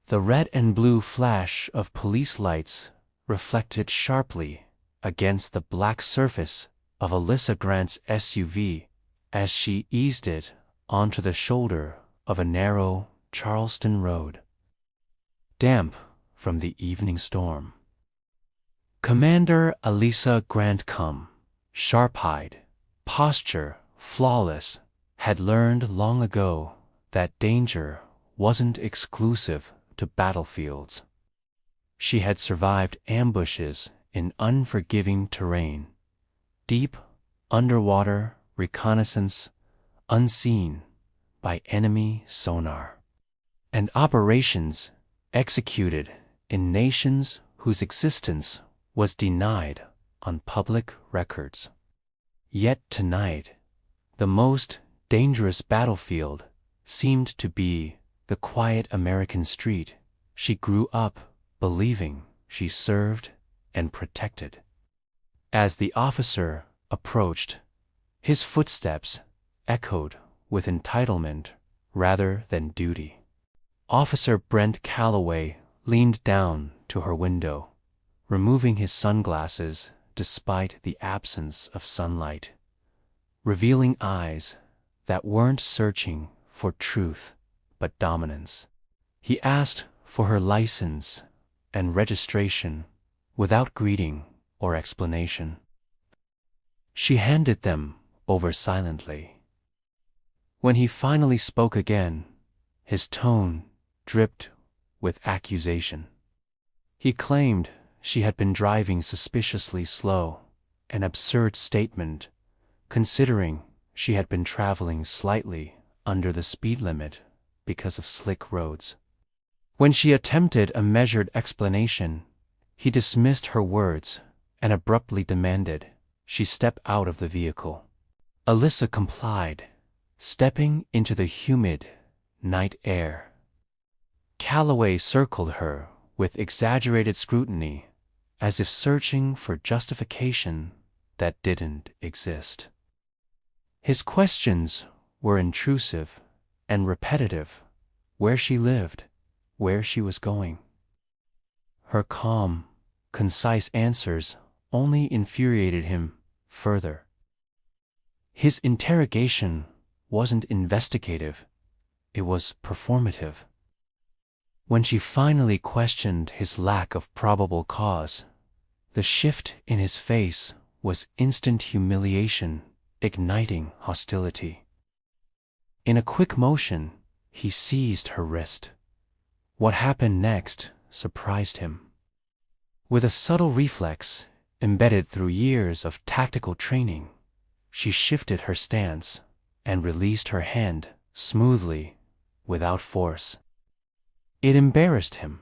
The red and blue flash of police lights reflected sharply against the black surface of Alyssa Grant's SUV as she eased it onto the shoulder of a narrow Charleston road, damp from the evening storm. Commander Alyssa Grant, sharp-eyed, posture flawless, had learned long ago that danger wasn't exclusive to battlefields. She had survived ambushes in unforgiving terrain, deep underwater reconnaissance unseen by enemy sonar, and operations executed in nations whose existence was denied on public records. Yet tonight, the most dangerous battlefield seemed to be the quiet American street she grew up believing she served and protected. As the officer approached, his footsteps echoed with entitlement rather than duty. Officer Brent Calloway leaned down to her window, removing his sunglasses despite the absence of sunlight, revealing eyes that weren't searching for truth but dominance. He asked for her license and registration without greeting or explanation. She handed them over silently. When he finally spoke again, his tone dripped with accusation. He claimed she had been driving suspiciously slow, an absurd statement, considering she had been traveling slightly under the speed limit because of slick roads. When she attempted a measured explanation, he dismissed her words and abruptly demanded she step out of the vehicle. Alyssa complied, stepping into the humid night air. Calloway circled her with exaggerated scrutiny, as if searching for justification that didn't exist. His questions were intrusive and repetitive: where she lived, where she was going. Her calm, concise answers only infuriated him further. His interrogation wasn't investigative, it was performative. When she finally questioned his lack of probable cause, the shift in his face was instant humiliation, igniting hostility. In a quick motion, he seized her wrist. What happened next surprised him. With a subtle reflex, embedded through years of tactical training, she shifted her stance and released her hand smoothly, without force. It embarrassed him.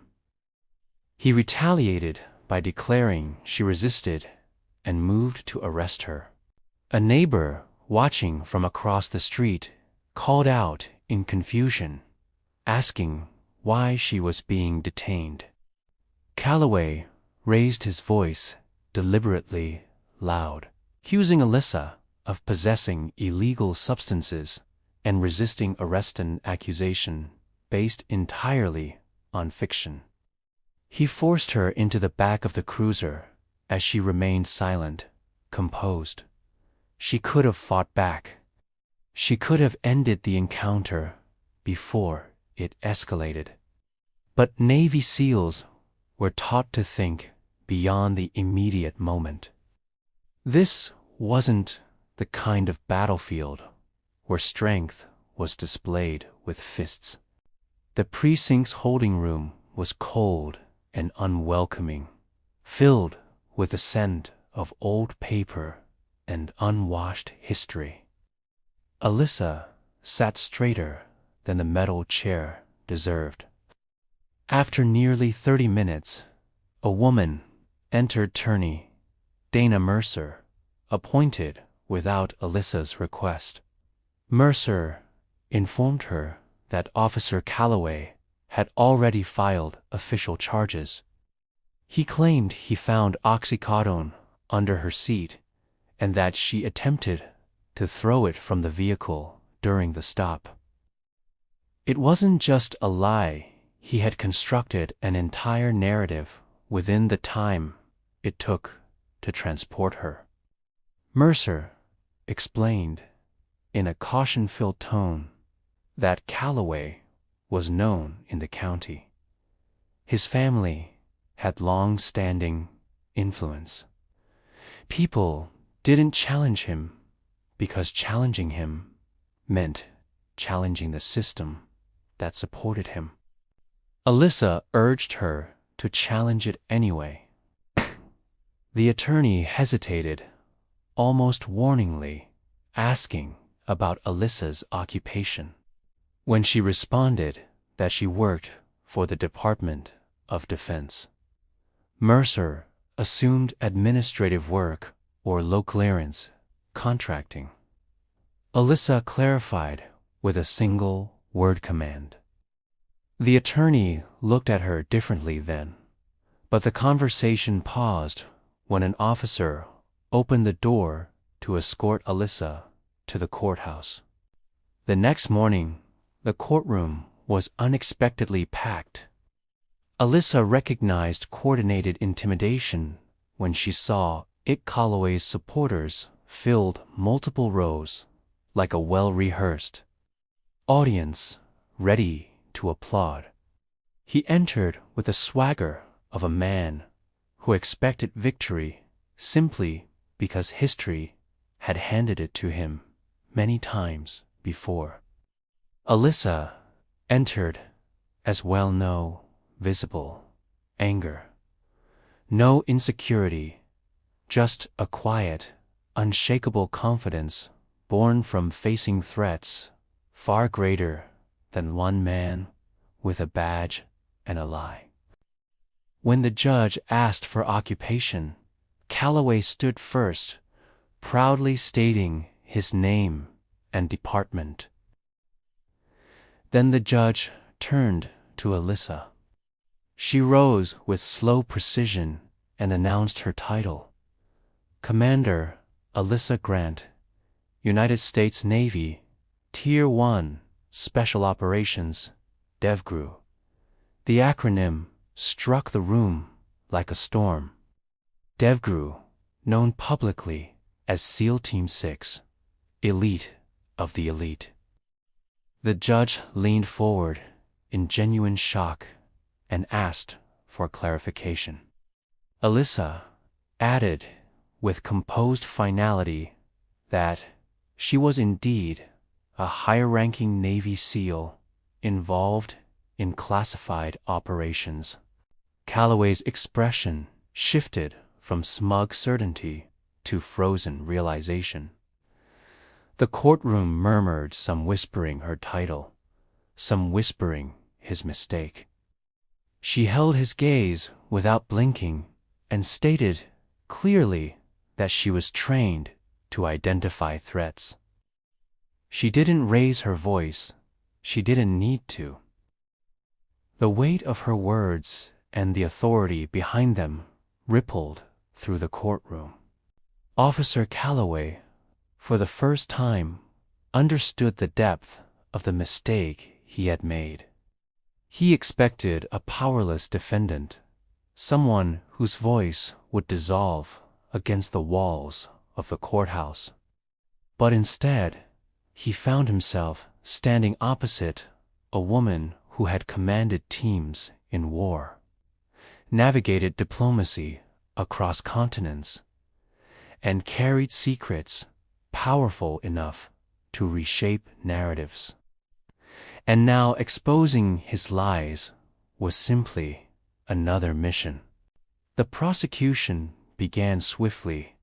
He retaliated by declaring she resisted and moved to arrest her. A neighbor, watching from across the street, called out in confusion, asking why she was being detained. Calloway raised his voice deliberately loud, accusing Alyssa of possessing illegal substances and resisting arrest, an accusation based entirely on fiction. He forced her into the back of the cruiser as she remained silent, composed. She could have fought back. She could have ended the encounter before it escalated. But Navy SEALs were taught to think beyond the immediate moment. This wasn't the kind of battlefield where strength was displayed with fists. The precinct's holding room was cold and unwelcoming, filled with the scent of old paper and unwashed history. Alyssa sat straighter than the metal chair deserved. After nearly 30 minutes, a woman entered, attorney Dana Mercer, appointed without Alyssa's request. Mercer informed her that Officer Calloway had already filed official charges. He claimed he found oxycodone under her seat and that she attempted to throw it from the vehicle during the stop. It wasn't just a lie he had constructed an entire narrative within the time it took to transport her. Mercer explained, in a caution-filled tone, that Calloway was known in the county. His family had long-standing influence. People didn't challenge him because challenging him meant challenging the system that supported him. Alyssa urged her to challenge it anyway. The attorney hesitated, almost warningly, asking about Alyssa's occupation. When she responded that she worked for the Department of Defense, Mercer assumed administrative work or low clearance contracting. Alyssa clarified with a single word command. The attorney looked at her differently then, but the conversation paused when an officer opened the door to escort Alyssa to the courthouse. The next morning, the courtroom was unexpectedly packed. Alyssa recognized coordinated intimidation when she saw Calloway's supporters filled multiple rows like a well-rehearsed audience ready to applaud. He entered with the swagger of a man who expected victory simply because history had handed it to him many times before. Alyssa entered as well no visible anger, no insecurity, just a quiet, unshakable confidence born from facing threats far greater than one man with a badge and a lie. When the judge asked for occupation, Calloway stood first, proudly stating his name and department. Then the judge turned to Alyssa. She rose with slow precision and announced her title. Commander Alyssa Grant, United States Navy, Tier 1, Special Operations, DevGru. The acronym struck the room like a storm. DevGru, known publicly as SEAL Team 6, elite of the elite. The judge leaned forward in genuine shock and asked for clarification. Alyssa added with composed finality that she was indeed a high-ranking Navy SEAL involved in classified operations. Calloway's expression shifted from smug certainty to frozen realization. The courtroom murmured, some whispering her title, some whispering his mistake. She held his gaze without blinking and stated clearly that she was trained to identify threats. She didn't raise her voice. She didn't need to. The weight of her words and the authority behind them rippled through the courtroom. Officer Calloway, for the first time, understood the depth of the mistake he had made. He expected a powerless defendant, someone whose voice would dissolve against the walls of the courthouse. But instead, he found himself standing opposite a woman who had commanded teams in war, navigated diplomacy across continents, and carried secrets powerful enough to reshape narratives. And now exposing his lies was simply another mission. The prosecution began swiftly,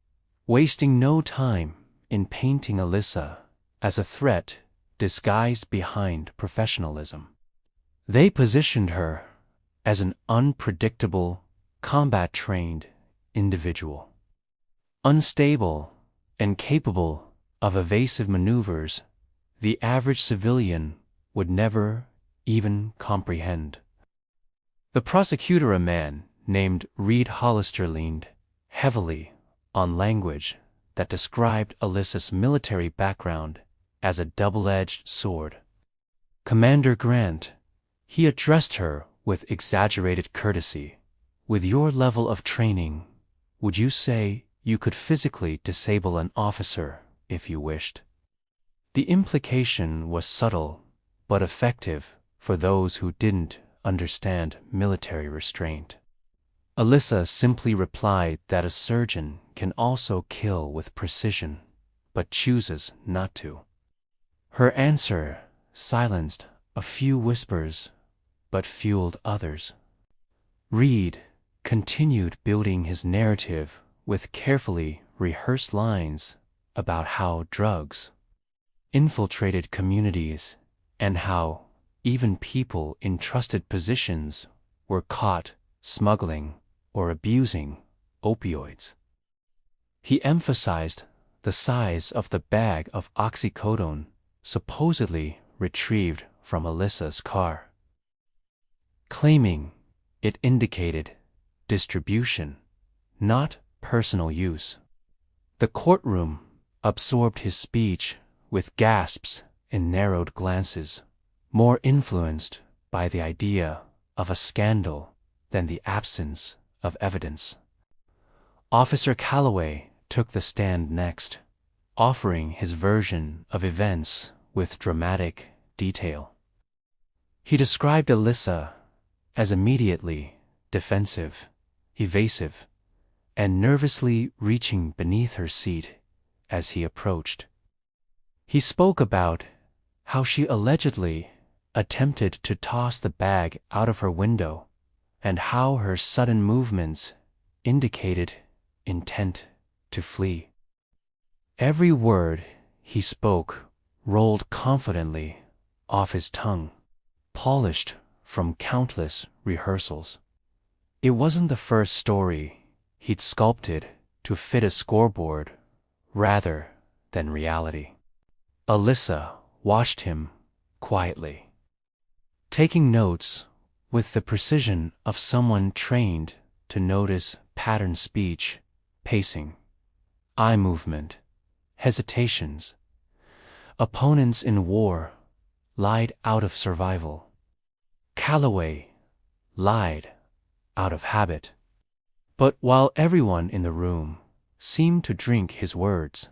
wasting no time in painting Alyssa as a threat disguised behind professionalism. They positioned her as an unpredictable, combat-trained individual, unstable and capable of evasive maneuvers the average civilian would never even comprehend. The prosecutor, a man named Reed Hollister, leaned heavily on language that described Alyssa's military background as a double-edged sword. Commander Grant, he addressed her with exaggerated courtesy, "With your level of training, would you say you could physically disable an officer if you wished?" The implication was subtle, but effective for those who didn't understand military restraint. Alyssa simply replied that a surgeon can also kill with precision, but chooses not to. Her answer silenced a few whispers, but fueled others. Reed continued building his narrative with carefully rehearsed lines about how drugs infiltrated communities and how even people in trusted positions were caught smuggling or abusing opioids. He emphasized the size of the bag of oxycodone supposedly retrieved from Alyssa's car, claiming it indicated distribution, not personal use. The courtroom absorbed his speech with gasps and narrowed glances, more influenced by the idea of a scandal than the absence of evidence. Officer Calloway took the stand next, offering his version of events with dramatic detail. He described Alyssa as immediately defensive, evasive, and nervously reaching beneath her seat as he approached. He spoke about how she allegedly attempted to toss the bag out of her window and how her sudden movements indicated intent to flee. Every word he spoke rolled confidently off his tongue, polished from countless rehearsals. It wasn't the first story he'd sculpted to fit a scoreboard rather than reality. Alyssa watched him quietly, taking notes with the precision of someone trained to notice patterned speech, pacing, eye movement, hesitations. Opponents in war lied out of survival. Calloway lied out of habit. But while everyone in the room seemed to drink his words,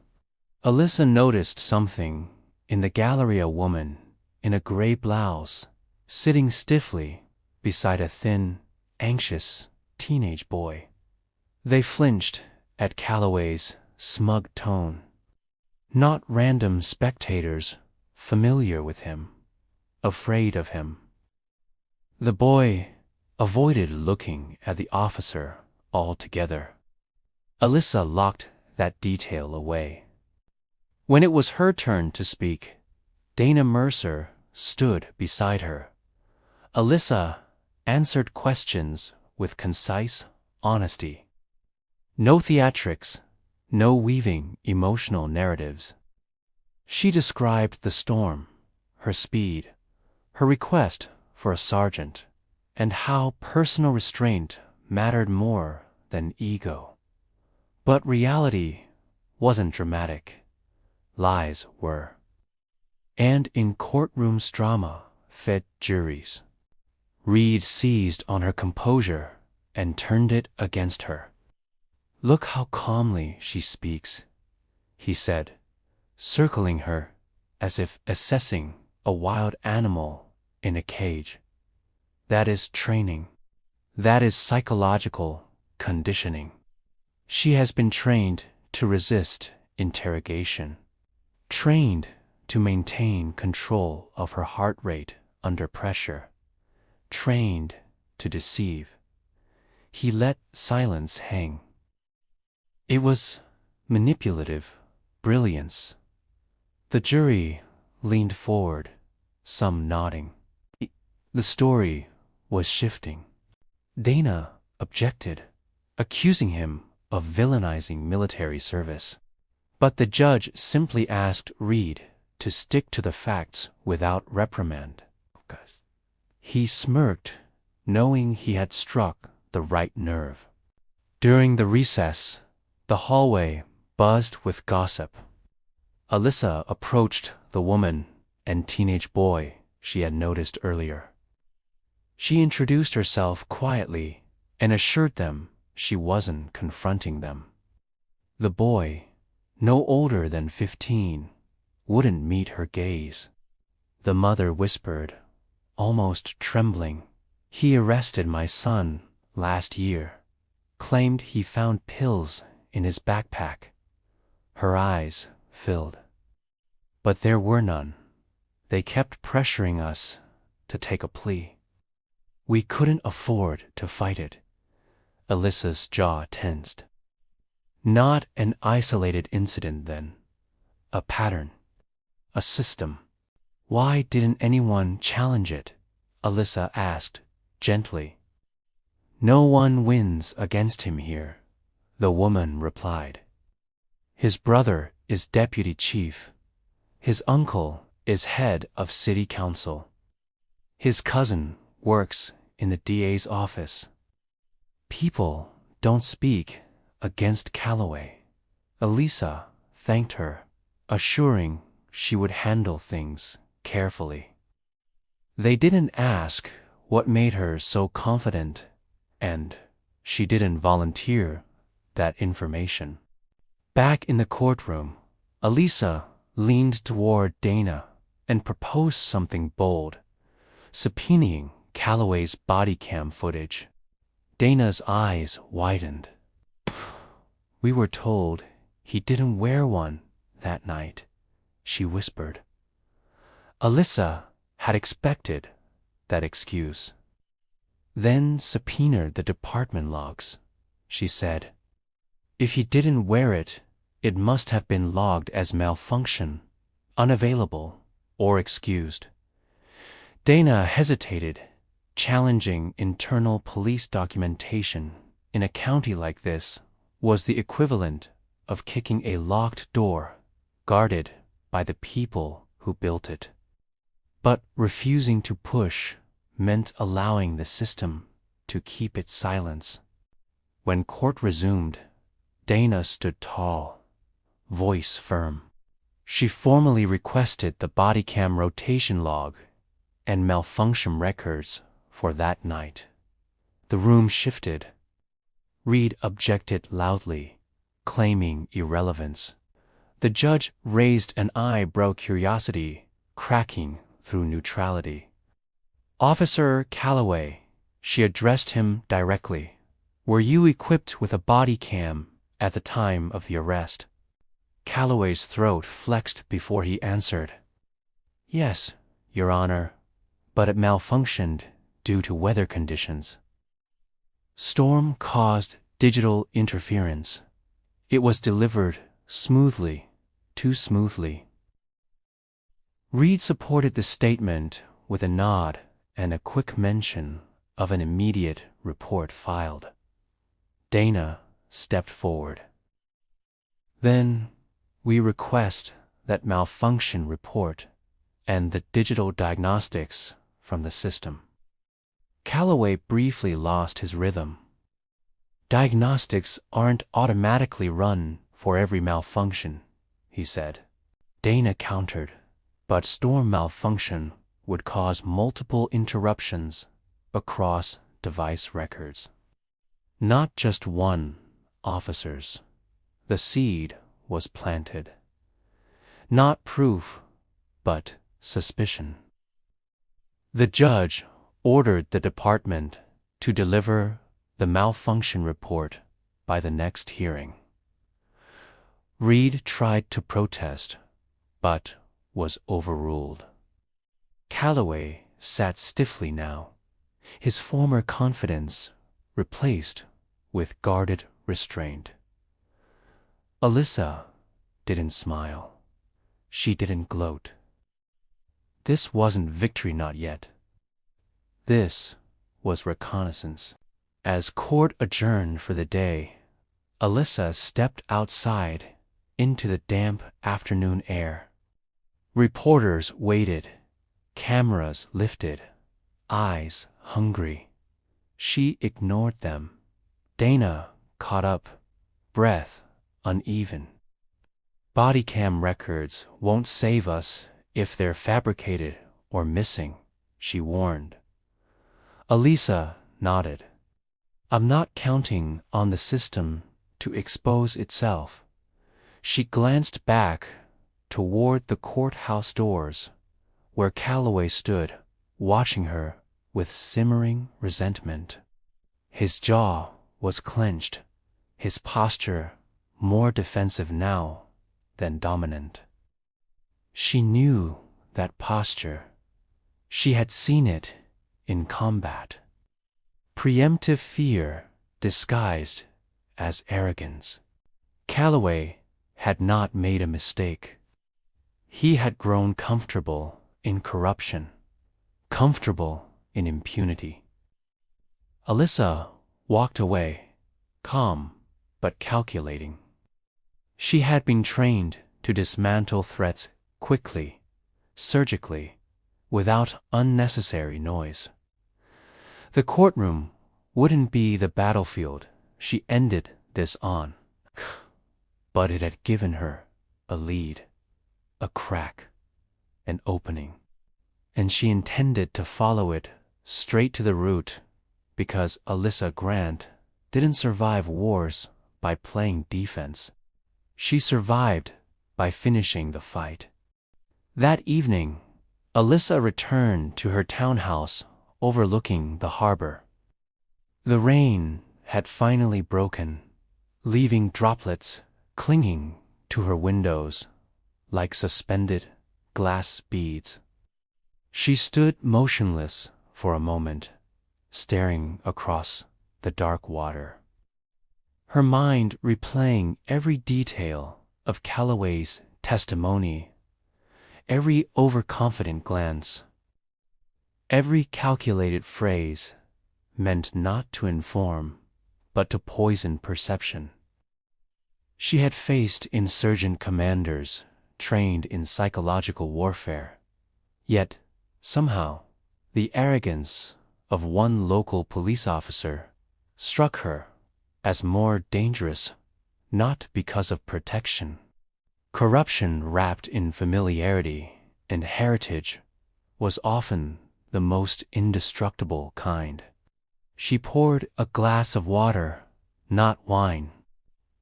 Alyssa noticed something in the gallery: a woman in a gray blouse, sitting stiffly beside a thin, anxious teenage boy. They flinched at Calloway's smug tone, not random spectators familiar with him, afraid of him. The boy avoided looking at the officer altogether. Alyssa locked that detail away. When it was her turn to speak, Dana Mercer stood beside her. Alyssa answered questions with concise honesty. No theatrics, no weaving emotional narratives. She described the storm, her speed, her request for a sergeant, and how personal restraint mattered more than ego. But reality wasn't dramatic. Lies were. And in courtrooms drama fed juries. Reed seized on her composure and turned it against her. "Look how calmly she speaks," he said, circling her as if assessing a wild animal in a cage. "That is training. That is psychological conditioning. She has been trained to resist interrogation, trained to maintain control of her heart rate under pressure, trained to deceive." He let silence hang. It was manipulative brilliance. The jury leaned forward, some nodding. The story was shifting. Dana objected, accusing him of villainizing military service. But the judge simply asked Reed to stick to the facts without reprimand. He smirked, knowing he had struck the right nerve. During the recess, the hallway buzzed with gossip. Alyssa approached the woman and teenage boy she had noticed earlier. She introduced herself quietly and assured them she wasn't confronting them. The boy, no older than 15, wouldn't meet her gaze. The mother whispered, almost trembling, "He arrested my son last year, claimed he found pills in his backpack." Her eyes filled. But there were none. They kept pressuring us to take a plea. We couldn't afford to fight it. Alyssa's jaw tensed. Not an isolated incident then. A pattern. A system. Why didn't anyone challenge it? Alyssa asked, gently. No one wins against him here, the woman replied. His brother is deputy chief. His uncle is head of city council. His cousin works in the DA's office. People don't speak against Calloway. Alyssa thanked her, assuring she would handle things carefully. They didn't ask what made her so confident, and she didn't volunteer that information. Back in the courtroom, Alyssa leaned toward Dana and proposed something bold, subpoenaing Calloway's body cam footage. Dana's eyes widened. We were told he didn't wear one that night, she whispered. Alyssa had expected that excuse. Then subpoenaed the department logs, she said. If he didn't wear it, it must have been logged as malfunction, unavailable, or excused. Dana hesitated, challenging internal police documentation in a county like this was the equivalent of kicking a locked door guarded by the people who built it. But refusing to push meant allowing the system to keep its silence. When court resumed, Dana stood tall, voice firm. She formally requested the body cam rotation log and malfunction records for that night. The room shifted. Reed objected loudly, claiming irrelevance. The judge raised an eyebrow, curiosity cracking through neutrality. Officer Calloway, she addressed him directly. Were you equipped with a body cam at the time of the arrest? Calloway's throat flexed before he answered. Yes, Your Honor, but it malfunctioned due to weather conditions. Storm caused digital interference. It was delivered smoothly, too smoothly. Reed supported the statement with a nod and a quick mention of an immediate report filed. Dana stepped forward. Then we request that malfunction report and the digital diagnostics from the system. Calloway briefly lost his rhythm. Diagnostics aren't automatically run for every malfunction, he said. Dana countered, but storm malfunction would cause multiple interruptions across device records. Not just one, officers. The seed was planted. Not proof, but suspicion. The judge ordered the department to deliver the malfunction report by the next hearing. Reed tried to protest, but was overruled. Calloway sat stiffly now, his former confidence replaced with guarded restraint. Alyssa didn't smile. She didn't gloat. This wasn't victory, not yet. This was reconnaissance. As court adjourned for the day, Alyssa stepped outside into the damp afternoon air. Reporters waited, cameras lifted, eyes hungry. She ignored them. Dana caught up, breath uneven. Body cam records won't save us if they're fabricated or missing, she warned. Alyssa nodded. I'm not counting on the system to expose itself. She glanced back toward the courthouse doors, where Calloway stood, watching her with simmering resentment. His jaw was clenched, his posture more defensive now than dominant. She knew that posture. She had seen it in combat. Preemptive fear disguised as arrogance. Calloway had not made a mistake. He had grown comfortable in corruption, comfortable in impunity. Alyssa walked away, calm but calculating. She had been trained to dismantle threats quickly, surgically, without unnecessary noise. The courtroom wouldn't be the battlefield she ended this on, but it had given her a lead, a crack, an opening, and she intended to follow it straight to the root, because Alyssa Grant didn't survive wars by playing defense. She survived by finishing the fight. That evening, Alyssa returned to her townhouse overlooking the harbor. The rain had finally broken, leaving droplets clinging to her windows like suspended glass beads. She stood motionless for a moment, staring across the dark water, her mind replaying every detail of Calloway's testimony, every overconfident glance, every calculated phrase meant not to inform, but to poison perception. She had faced insurgent commanders trained in psychological warfare, yet, somehow, the arrogance of one local police officer struck her as more dangerous, not because of protection. Corruption wrapped in familiarity and heritage was often the most indestructible kind. She poured a glass of water, not wine.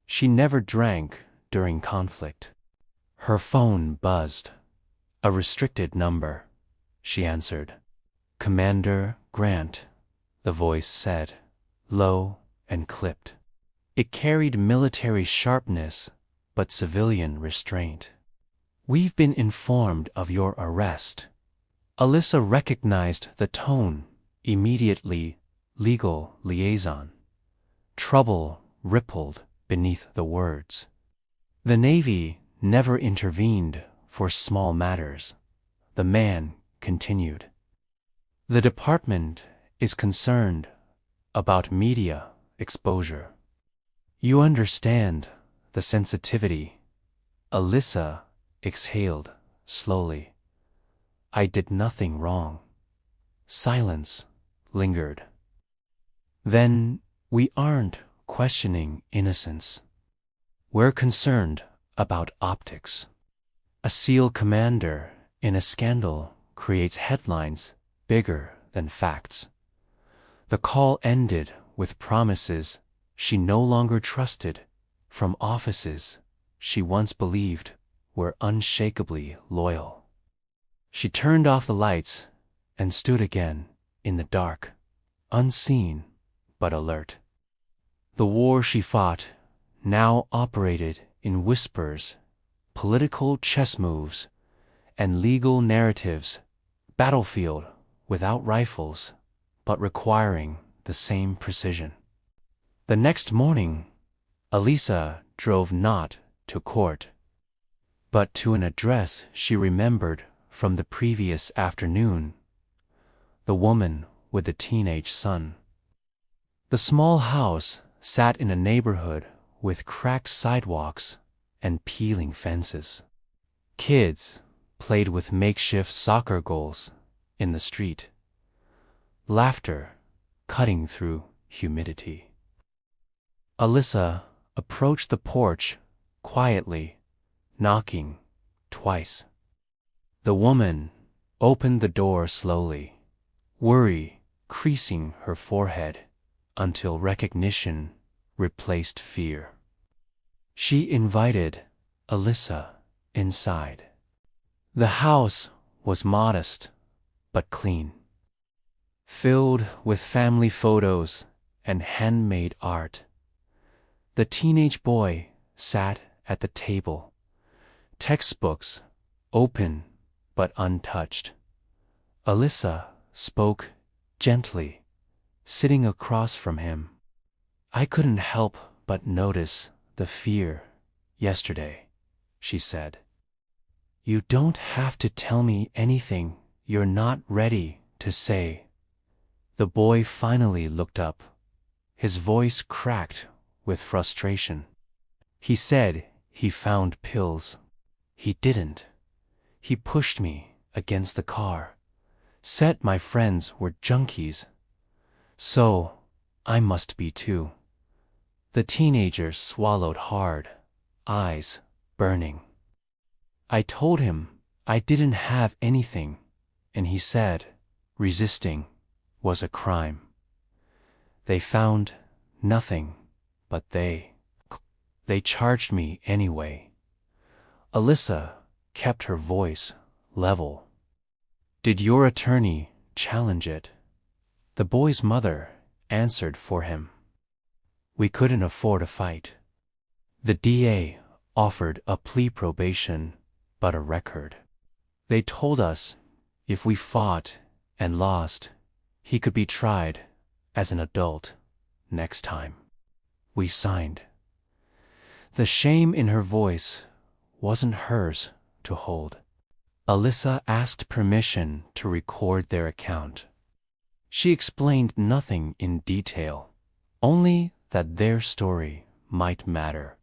She never drank during conflict. Her phone buzzed. A restricted number. She answered. "Commander Grant," the voice said, low and clipped. It carried military sharpness, but civilian restraint. "We've been informed of your arrest." Alyssa recognized the tone, immediately legal liaison. Trouble rippled beneath the words. The Navy never intervened for small matters, the man continued. The department is concerned about media exposure. You understand the sensitivity. Alyssa exhaled slowly. I did nothing wrong. Silence lingered. Then we aren't questioning innocence. We're concerned about optics. A SEAL commander in a scandal creates headlines bigger than facts. The call ended with promises she no longer trusted from offices she once believed were unshakably loyal. She turned off the lights and stood again in the dark, unseen but alert. The war she fought now operated in whispers, political chess moves, and legal narratives, battlefield without rifles, but requiring the same precision. The next morning, Alyssa drove not to court, but to an address she remembered from the previous afternoon, the woman with the teenage son. The small house sat in a neighborhood with cracked sidewalks and peeling fences. Kids played with makeshift soccer goals in the street, laughter cutting through humidity. Alyssa approached the porch quietly, knocking twice. The woman opened the door slowly, worry creasing her forehead until recognition replaced fear. She invited Alyssa inside. The house was modest but clean, filled with family photos and handmade art. The teenage boy sat at the table, textbooks open but untouched. Alyssa spoke gently, sitting across from him. "I couldn't help but notice the fear yesterday," she said. "You don't have to tell me anything you're not ready to say." The boy finally looked up, his voice cracked with frustration. "He said he found pills. He didn't. He pushed me against the car, said my friends were junkies. So I must be too." The teenager swallowed hard, eyes burning. "I told him I didn't have anything, and he said resisting was a crime. They found nothing, but they charged me anyway." Alyssa kept her voice level. "Did your attorney challenge it?" The boy's mother answered for him. "We couldn't afford a fight. The DA offered a plea probation, but a record. They told us if we fought and lost, he could be tried as an adult next time. We signed." The shame in her voice wasn't hers to hold. Alyssa asked permission to record their account. She explained nothing in detail, only that their story might matter.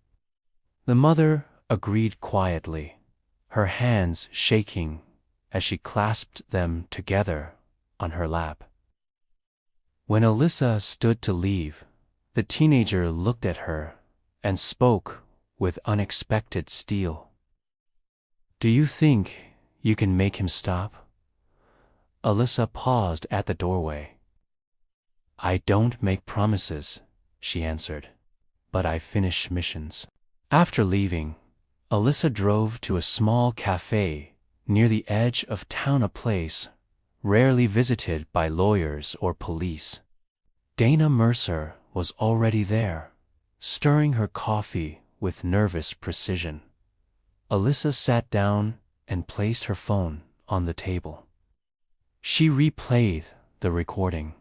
The mother agreed quietly, her hands shaking as she clasped them together on her lap. When Alyssa stood to leave, the teenager looked at her and spoke with unexpected steel. "Do you think you can make him stop?" Alyssa paused at the doorway. "I don't make promises," she answered, "but I finish missions." After leaving, Alyssa drove to a small cafe near the edge of town, a place rarely visited by lawyers or police. Dana Mercer was already there, stirring her coffee with nervous precision. Alyssa sat down and placed her phone on the table. She replayed the recording.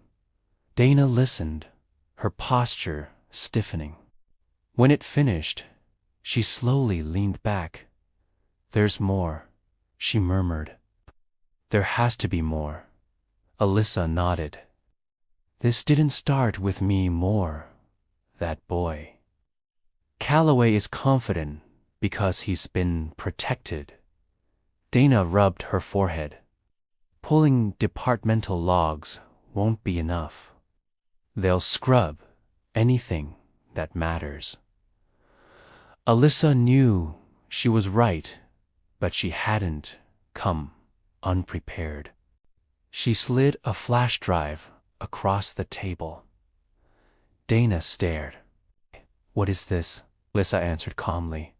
Dana listened, her posture stiffening. When it finished, she slowly leaned back. "There's more," she murmured. "There has to be more." Alyssa nodded. "This didn't start with me more. That boy. Calloway is confident because he's been protected." Dana rubbed her forehead. "Pulling departmental logs won't be enough. They'll scrub anything that matters." Alyssa knew she was right, but she hadn't come unprepared. She slid a flash drive across the table. Dana stared. "What is this?" Alyssa answered calmly.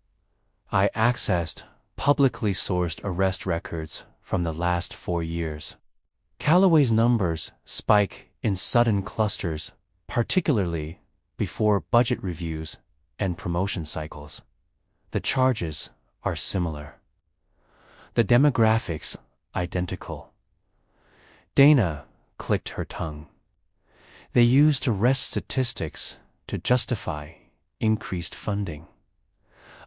"I accessed publicly sourced arrest records from the last 4 years. Calloway's numbers spike in sudden clusters, particularly before budget reviews and promotion cycles. The charges are similar. The demographics identical." Dana clicked her tongue. "They used arrest statistics to justify increased funding."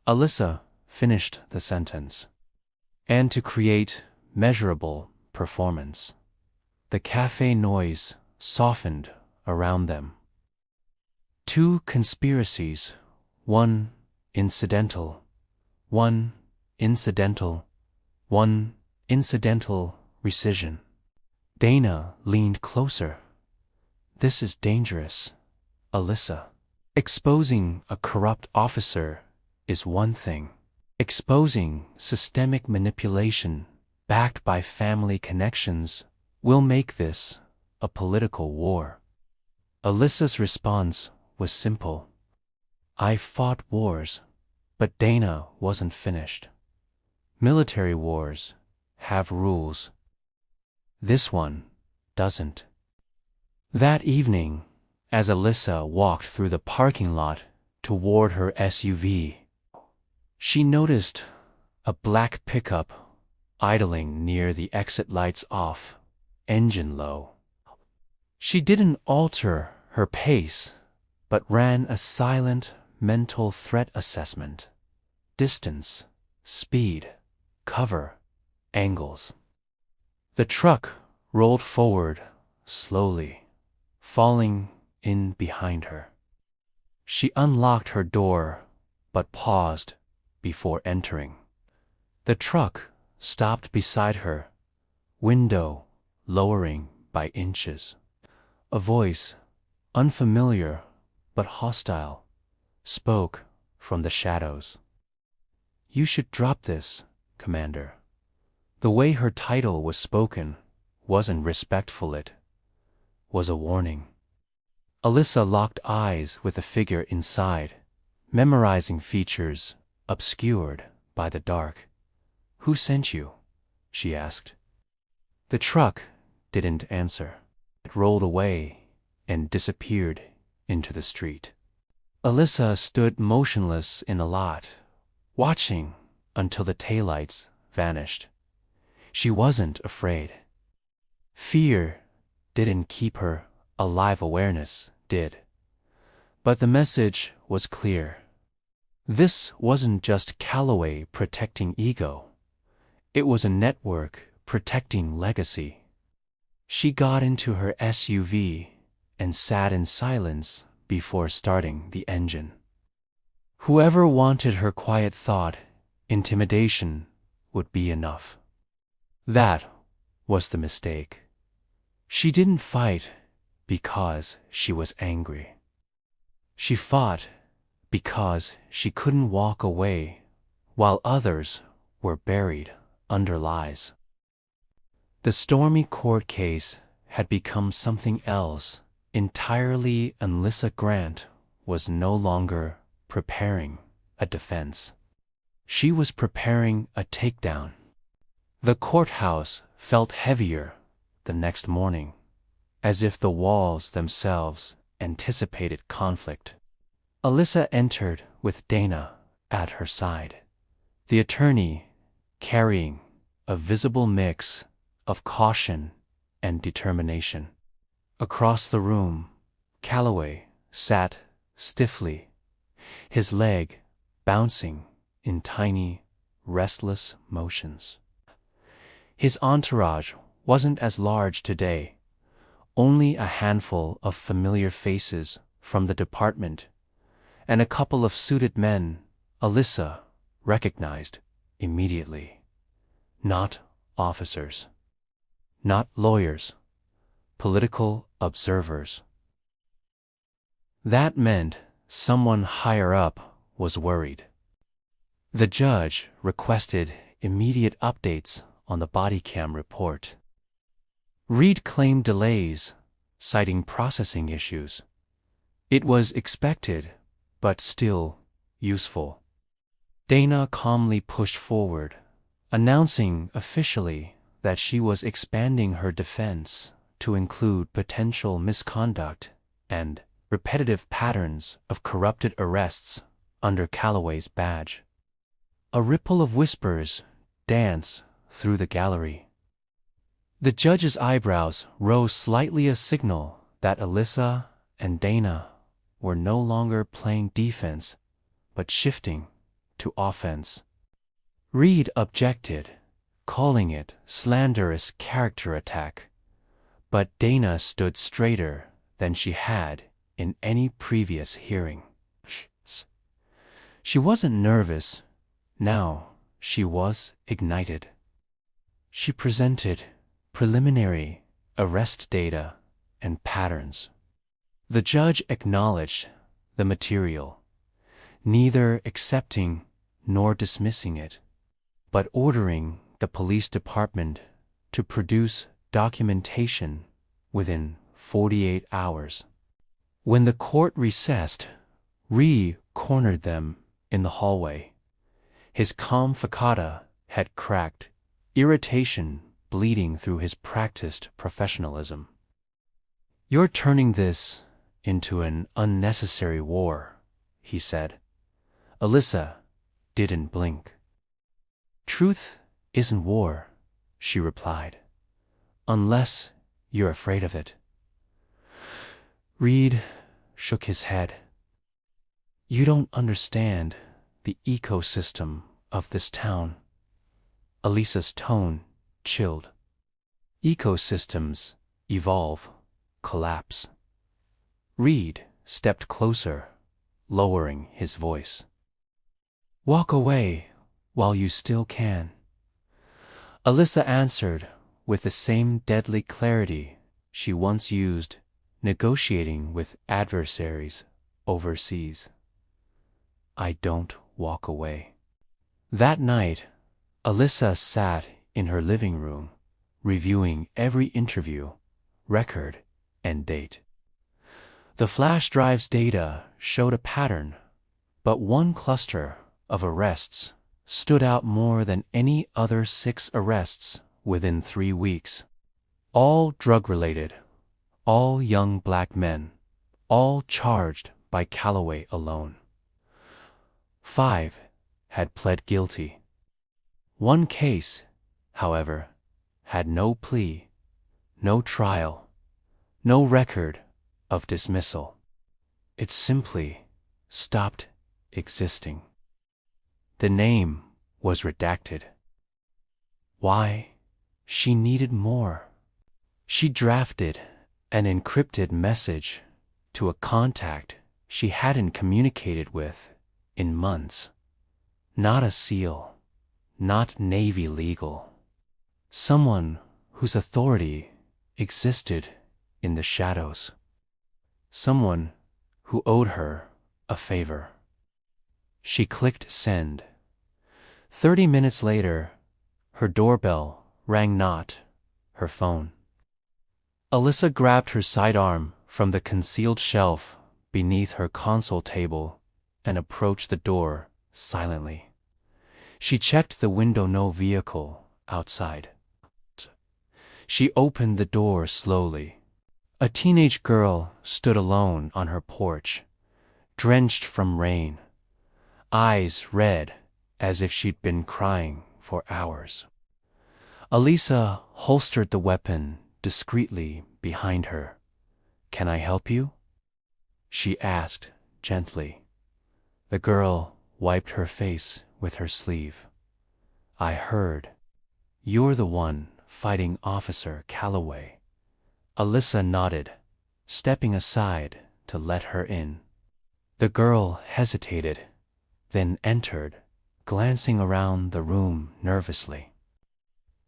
Alyssa finished the sentence. "And to create measurable performance." The cafe noise softened around them. 2 conspiracies, one incidental, one incidental, one incidental rescission. Dana leaned closer. "This is dangerous, Alyssa. Exposing a corrupt officer is one thing. Exposing systemic manipulation backed by family connections will make this a political war. Alyssa's response was simple. I fought wars, but Dana wasn't finished. Military wars have rules. This one doesn't. That evening, as Alyssa walked through the parking lot toward her SUV, she noticed a black pickup idling near the exit, lights off, engine low. She didn't alter her pace, but ran a silent mental threat assessment. Distance, speed, cover, angles. The truck rolled forward slowly, falling in behind her. She unlocked her door, but paused before entering. The truck stopped beside her, window lowering by inches. A voice, unfamiliar but hostile, spoke from the shadows. You should drop this, Commander. The way her title was spoken wasn't respectful, it was a warning. Alyssa locked eyes with the figure inside, memorizing features obscured by the dark. Who sent you? She asked. The truck didn't answer. It rolled away and disappeared into the street. Alyssa stood motionless in a lot, watching until the taillights vanished. She wasn't afraid. Fear didn't keep her alive, awareness did. But the message was clear. This wasn't just Calloway protecting ego. It was a network protecting legacy. She got into her SUV and sat in silence before starting the engine. Whoever wanted her quiet thought, intimidation would be enough. That was the mistake. She didn't fight because she was angry. She fought because she couldn't walk away while others were buried under lies. The stormy court case had become something else entirely, and Alyssa Grant was no longer preparing a defense. She was preparing a takedown. The courthouse felt heavier the next morning, as if the walls themselves anticipated conflict. Alyssa entered with Dana at her side, the attorney carrying a visible mix of caution and determination. Across the room, Calloway sat stiffly, his leg bouncing in tiny, restless motions. His entourage wasn't as large today, only a handful of familiar faces from the department, and a couple of suited men Alyssa recognized immediately. Not officers, not lawyers, political observers. That meant someone higher up was worried. The judge requested immediate updates on the body cam report. Reed claimed delays, citing processing issues. It was expected, but still useful. Dana calmly pushed forward, announcing officially that she was expanding her defense to include potential misconduct and repetitive patterns of corrupted arrests under Calloway's badge. A ripple of whispers danced through the gallery. The judge's eyebrows rose slightly, a signal that Alyssa and Dana were no longer playing defense, but shifting to offense. Reed objected, calling it slanderous character attack, but Dana stood straighter than she had in any previous hearing. She wasn't nervous. Now she was ignited. She presented preliminary arrest data and patterns. The judge acknowledged the material, neither accepting nor dismissing it, but ordering the police department to produce documentation within 48 hours. When the court recessed, Ree cornered them in the hallway. His calm facade had cracked, irritation bleeding through his practiced professionalism. "You're turning this into an unnecessary war," he said. Alyssa didn't blink. "Truth isn't war," she replied, "unless you're afraid of it." Reed shook his head. "You don't understand the ecosystem of this town." Alyssa's tone chilled. "Ecosystems evolve, collapse." Reed stepped closer, lowering his voice. "Walk away while you still can." Alyssa answered with the same deadly clarity she once used negotiating with adversaries overseas. "I don't walk away." That night, Alyssa sat in her living room, reviewing every interview, record, and date. The flash drive's data showed a pattern, but one cluster of arrests stood out more than any other 6 arrests within 3 weeks. All drug-related, all young black men, all charged by Calloway alone. 5 had pled guilty. One case, however, had no plea, no trial, no record of dismissal. It simply stopped existing. The name was redacted. Why? She needed more. She drafted an encrypted message to a contact she hadn't communicated with in months. Not a SEAL, not Navy legal. Someone whose authority existed in the shadows. Someone who owed her a favor. She clicked send. 30 minutes later, her doorbell rang not her phone. Alyssa grabbed her sidearm from the concealed shelf beneath her console table and approached the door silently. She checked the window, no vehicle outside. She opened the door slowly. A teenage girl stood alone on her porch, drenched from rain, eyes red as if she'd been crying for hours. Alyssa holstered the weapon discreetly behind her. "Can I help you?" she asked gently. The girl wiped her face with her sleeve. "I heard. You're the one fighting Officer Calloway." Alyssa nodded, stepping aside to let her in. The girl hesitated, then entered, glancing around the room nervously.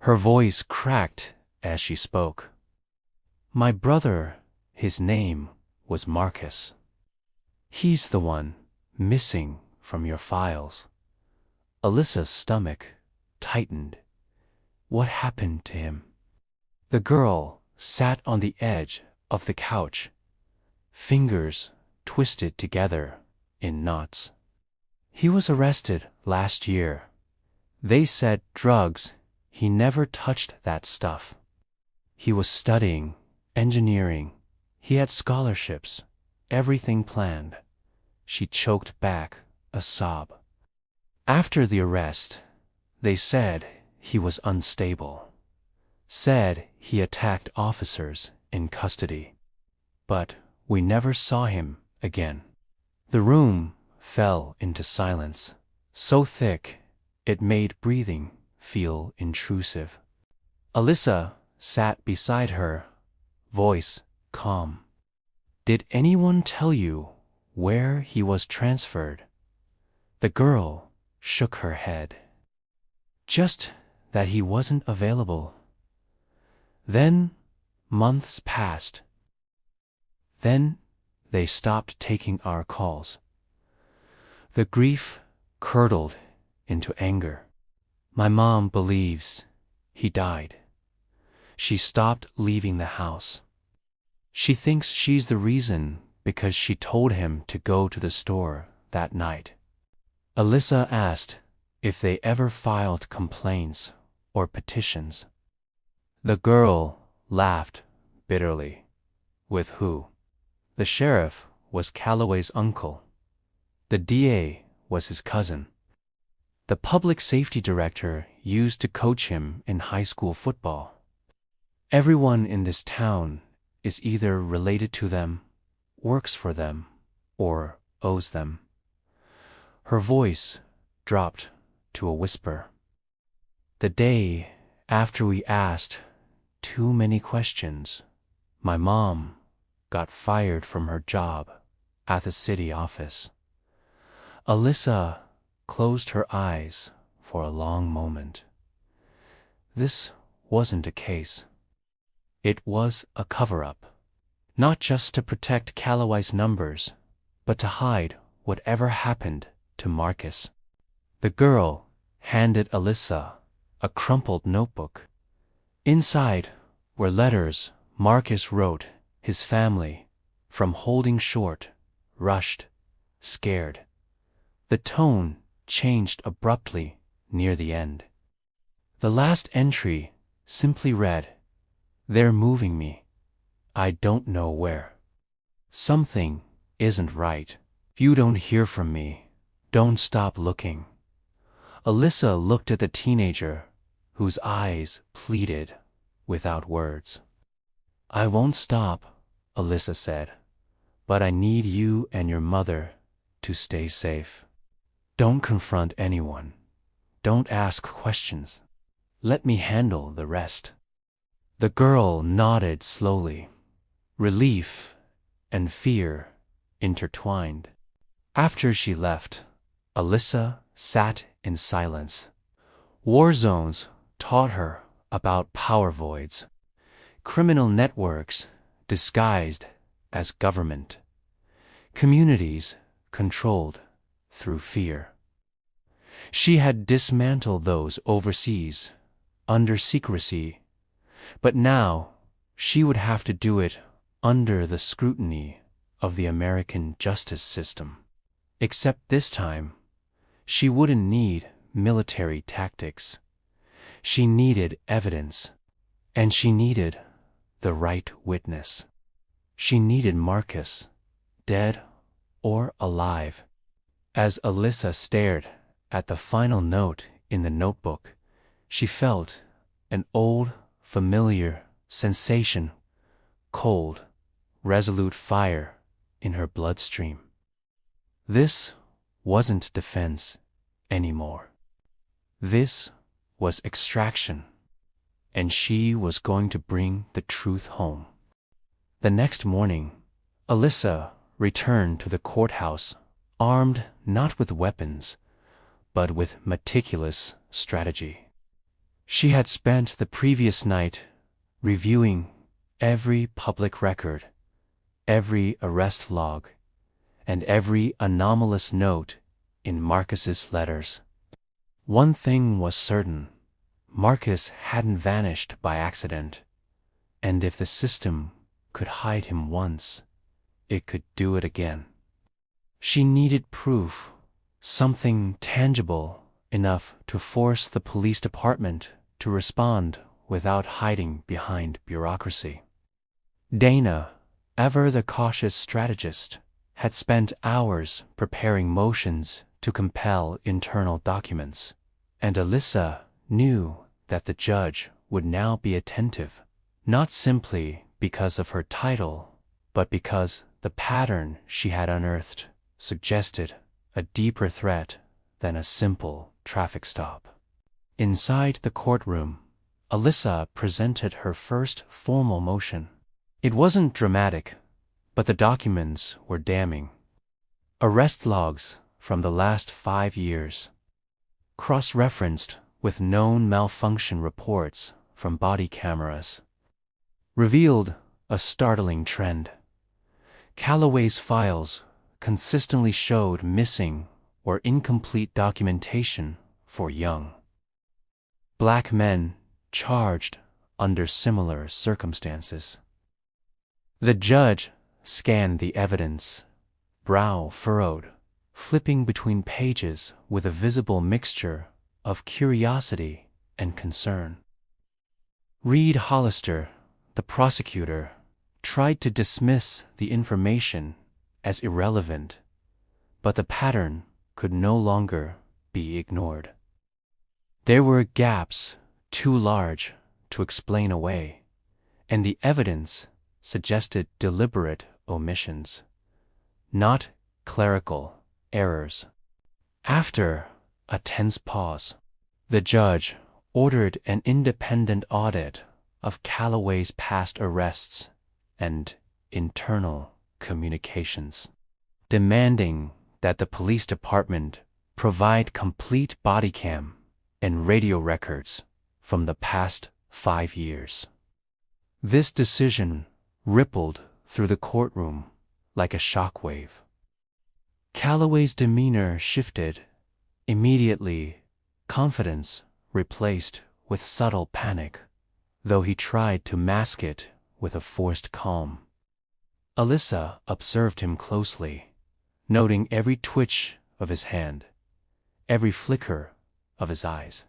Her voice cracked as she spoke. "My brother, his name was Marcus. He's the one missing from your files." Alyssa's stomach tightened. What happened to him? The girl sat on the edge of the couch, fingers twisted together in knots. "He was arrested last year. They said drugs. He never touched that stuff. He was studying engineering. He had scholarships, everything planned." She choked back a sob. "After the arrest, they said he was unstable. Said he attacked officers in custody. But we never saw him again." The room fell into silence, so thick it made breathing feel intrusive. Alyssa sat beside her, voice calm. "Did anyone tell you where he was transferred?" The girl shook her head. "Just that he wasn't available." Then months passed. Then they stopped taking our calls. The grief curdled into anger. "My mom believes he died." She stopped leaving the house. She thinks she's the reason because she told him to go to the store that night. Alyssa asked if they ever filed complaints or petitions. The girl laughed bitterly. With who? The sheriff was Calloway's uncle. The DA was his cousin. The public safety director used to coach him in high school football. Everyone in this town is either related to them, works for them, or owes them. Her voice dropped to a whisper. The day after we asked too many questions, my mom got fired from her job at the city office. Alyssa closed her eyes for a long moment. This wasn't a case. It was a cover-up. Not just to protect Calloway's numbers, but to hide whatever happened to Marcus. The girl handed Alyssa a crumpled notebook. Inside were letters Marcus wrote his family from holding short, rushed, scared. The tone changed abruptly near the end. The last entry simply read, "They're moving me. I don't know where. Something isn't right. If you don't hear from me, don't stop looking." Alyssa looked at the teenager, whose eyes pleaded without words. "I won't stop," Alyssa said, "but I need you and your mother to stay safe. Don't confront anyone. Don't ask questions. Let me handle the rest." The girl nodded slowly. Relief and fear intertwined. After she left, Alyssa sat in silence. War zones taught her about power voids, criminal networks disguised as government, communities controlled through fear. She had dismantled those overseas, under secrecy, but now she would have to do it under the scrutiny of the American justice system. Except this time, she wouldn't need military tactics. She needed evidence, and she needed the right witness. She needed Marcus, dead or alive. As Alyssa stared at the final note in the notebook, she felt an old, familiar sensation, cold, resolute fire in her bloodstream. This wasn't defense anymore. This was extraction, and she was going to bring the truth home. The next morning, Alyssa returned to the courthouse, armed not with weapons, but with meticulous strategy. She had spent the previous night reviewing every public record, every arrest log, and every anomalous note in Marcus's letters. One thing was certain: Marcus hadn't vanished by accident, and if the system could hide him once, it could do it again. She needed proof, something tangible enough to force the police department to respond without hiding behind bureaucracy. Dana, ever the cautious strategist, had spent hours preparing motions to compel internal documents, and Alyssa knew that the judge would now be attentive, not simply because of her title, but because the pattern she had unearthed suggested a deeper threat than a simple traffic stop. Inside the courtroom, Alyssa presented her first formal motion. It wasn't dramatic, but the documents were damning. Arrest logs from the last 5 years, cross-referenced with known malfunction reports from body cameras, revealed a startling trend. Calloway's files consistently showed missing or incomplete documentation for young Black men charged under similar circumstances. The judge scanned the evidence, brow furrowed, flipping between pages with a visible mixture of curiosity and concern. Reed Hollister, the prosecutor, tried to dismiss the information as irrelevant, but the pattern could no longer be ignored. There were gaps too large to explain away, and the evidence suggested deliberate omissions, not clerical errors. After a tense pause, the judge ordered an independent audit of Calloway's past arrests and internal communications, demanding that the police department provide complete body cam and radio records from the past 5 years. This decision rippled through the courtroom like a shockwave. Calloway's demeanor shifted. Immediately, confidence replaced with subtle panic, though he tried to mask it with a forced calm. Alyssa observed him closely, noting every twitch of his hand, every flicker of his eyes.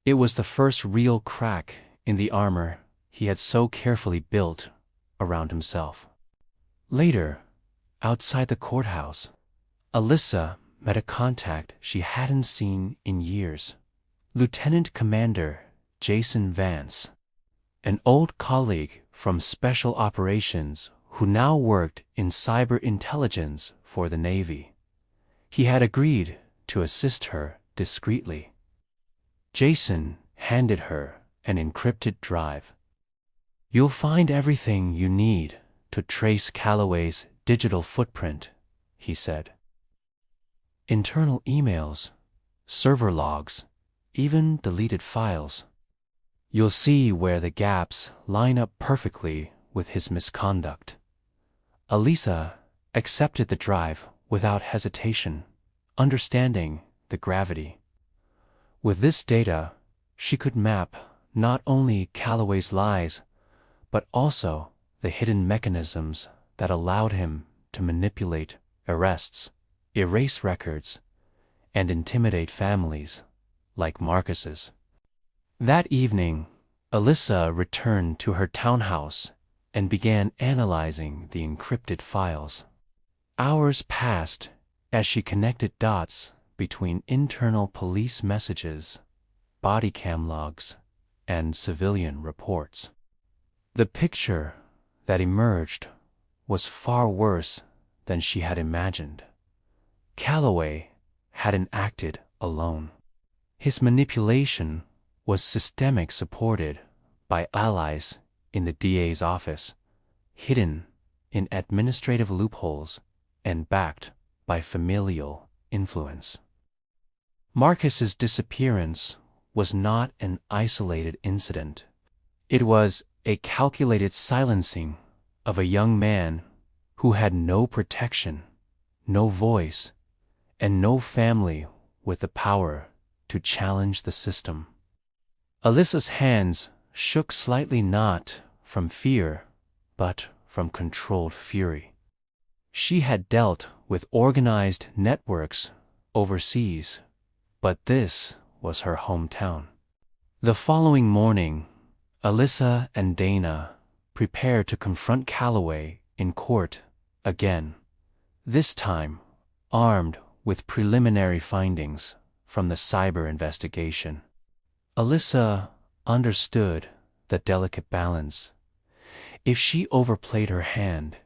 It was the first real crack in the armor he had so carefully built around himself. Later, outside the courthouse, Alyssa met a contact she hadn't seen in years. Lieutenant Commander Jason Vance, an old colleague from Special Operations who now worked in cyber intelligence for the Navy. He had agreed to assist her discreetly. Jason handed her an encrypted drive. "You'll find everything you need to trace Calloway's digital footprint," he said. "Internal emails, server logs, even deleted files. You'll see where the gaps line up perfectly with his misconduct." Alyssa accepted the drive without hesitation, understanding the gravity. With this data, she could map not only Calloway's lies, but also the hidden mechanisms that allowed him to manipulate arrests, erase records, and intimidate families like Marcus's. That evening, Alyssa returned to her townhouse and began analyzing the encrypted files. Hours passed as she connected dots between internal police messages, body cam logs, and civilian reports. The picture that emerged was far worse than she had imagined. Calloway hadn't acted alone. His manipulation was systemic, supported by allies in the DA's office, hidden in administrative loopholes, and backed by familial influence. Marcus's disappearance was not an isolated incident. It was a calculated silencing of a young man who had no protection, no voice, and no family with the power to challenge the system. Alyssa's hands shook slightly, not from fear, but from controlled fury. She had dealt with organized networks overseas, but this was her hometown. The following morning, Alyssa and Dana prepared to confront Calloway in court again, this time armed with preliminary findings from the cyber investigation. Alyssa understood the delicate balance. If she overplayed her hand,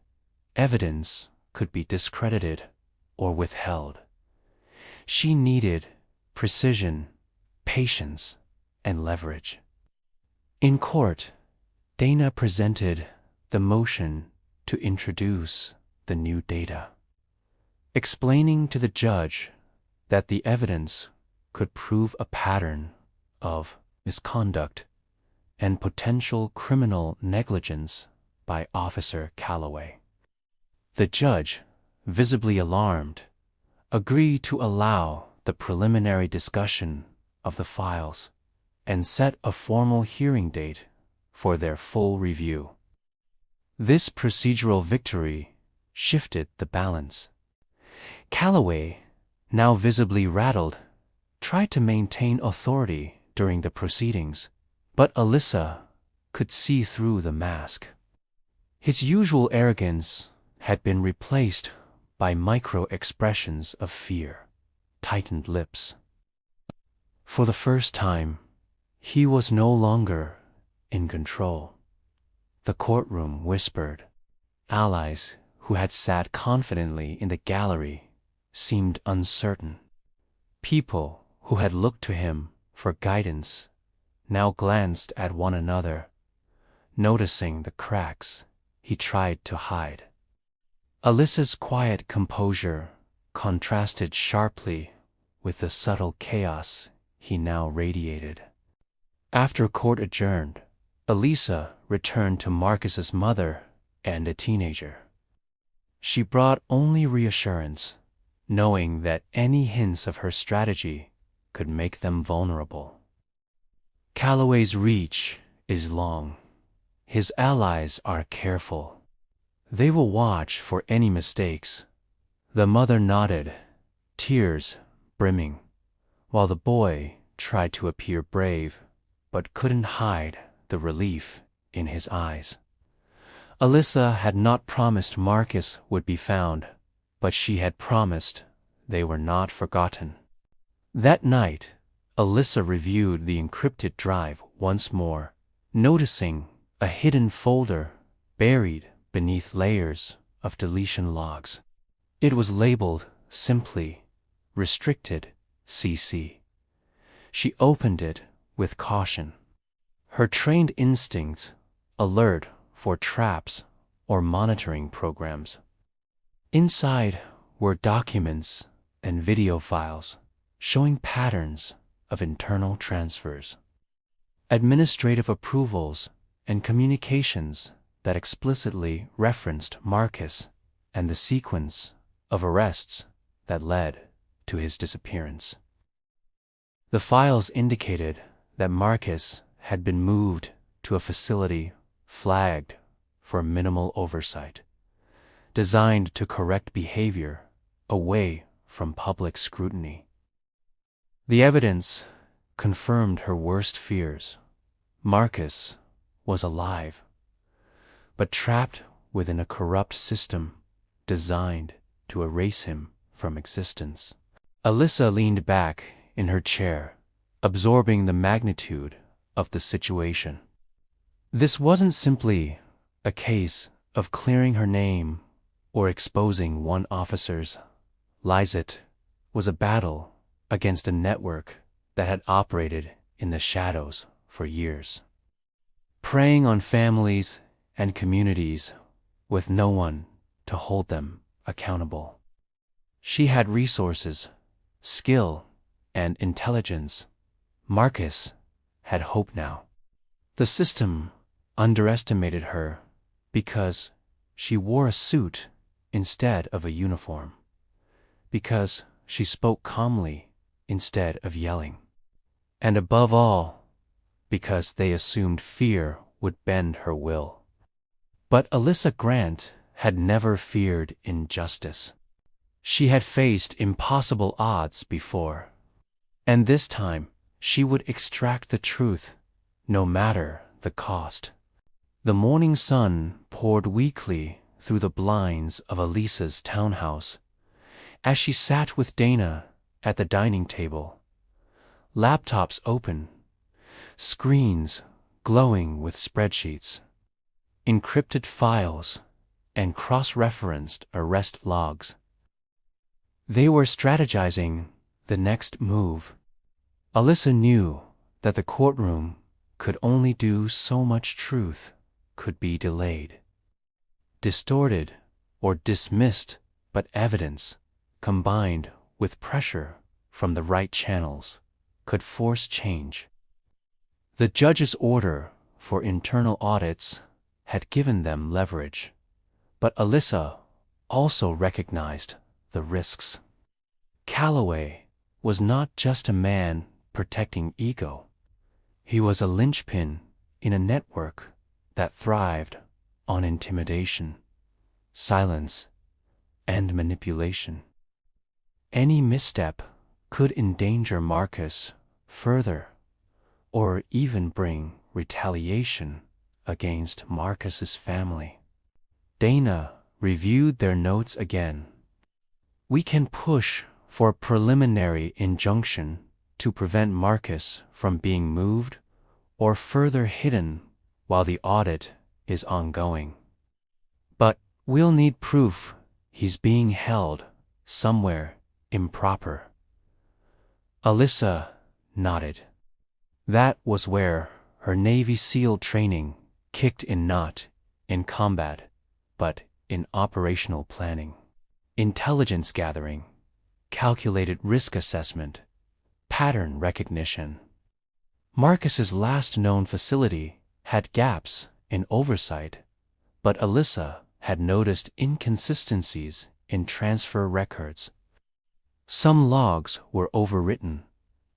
evidence could be discredited or withheld. She needed precision, patience, and leverage. In court, Dana presented the motion to introduce the new data, explaining to the judge that the evidence could prove a pattern of misconduct and potential criminal negligence by Officer Calloway. The judge, visibly alarmed, agreed to allow the preliminary discussion of the files and set a formal hearing date for their full review. This procedural victory shifted the balance. Calloway, now visibly rattled, tried to maintain authority during the proceedings, but Alyssa could see through the mask. His usual arrogance had been replaced by micro-expressions of fear, tightened lips. For the first time, he was no longer in control. The courtroom whispered. Allies who had sat confidently in the gallery seemed uncertain. People who had looked to him for guidance now glanced at one another, noticing the cracks he tried to hide. Alyssa's quiet composure contrasted sharply with the subtle chaos he now radiated. After court adjourned, Alyssa returned to Marcus's mother and a teenager. She brought only reassurance, knowing that any hints of her strategy could make them vulnerable. Calloway's reach is long. His allies are careful. They will watch for any mistakes. The mother nodded, tears brimming, while the boy tried to appear brave, but couldn't hide the relief in his eyes. Alyssa had not promised Marcus would be found, but she had promised they were not forgotten. That night, Alyssa reviewed the encrypted drive once more, noticing a hidden folder buried beneath layers of deletion logs. It was labeled simply Restricted CC. She opened it with caution. Her trained instincts alert for traps or monitoring programs. Inside were documents and video files showing patterns of internal transfers, administrative approvals, and communications that explicitly referenced Marcus and the sequence of arrests that led to his disappearance. The files indicated that Marcus had been moved to a facility flagged for minimal oversight, designed to correct behavior away from public scrutiny. The evidence confirmed her worst fears. Marcus was alive, but trapped within a corrupt system designed to erase him from existence. Alyssa leaned back in her chair, absorbing the magnitude of the situation. This wasn't simply a case of clearing her name or exposing one officer's lies. It was a battle against a network that had operated in the shadows for years, preying on families and communities with no one to hold them accountable. She had resources, skill, and intelligence. Marcus had hope now. The system underestimated her because she wore a suit instead of a uniform, because she spoke calmly instead of yelling, and above all, because they assumed fear would bend her will. But Alyssa Grant had never feared injustice. She had faced impossible odds before, and this time she would extract the truth, no matter the cost. The morning sun poured weakly through the blinds of Alyssa's townhouse as she sat with Dana at the dining table, laptops open, screens glowing with spreadsheets, encrypted files, and cross-referenced arrest logs. They were strategizing the next move. Alyssa knew that the courtroom could only do so much. Truth could be delayed, distorted, or dismissed, but evidence, combined with pressure from the right channels, could force change. The judge's order for internal audits had given them leverage, but Alyssa also recognized the risks. Calloway was not just a man protecting ego. He was a linchpin in a network that thrived on intimidation, silence, and manipulation. Any misstep could endanger Marcus further, or even bring retaliation against Marcus's family. Dana reviewed their notes again. We can push for a preliminary injunction to prevent Marcus from being moved or further hidden while the audit is ongoing. But we'll need proof he's being held somewhere improper. Alyssa nodded. That was where her Navy SEAL training kicked in, not in combat, but in operational planning, intelligence gathering, calculated risk assessment, pattern recognition. Marcus's last known facility had gaps in oversight, but Alyssa had noticed inconsistencies in transfer records. Some logs were overwritten,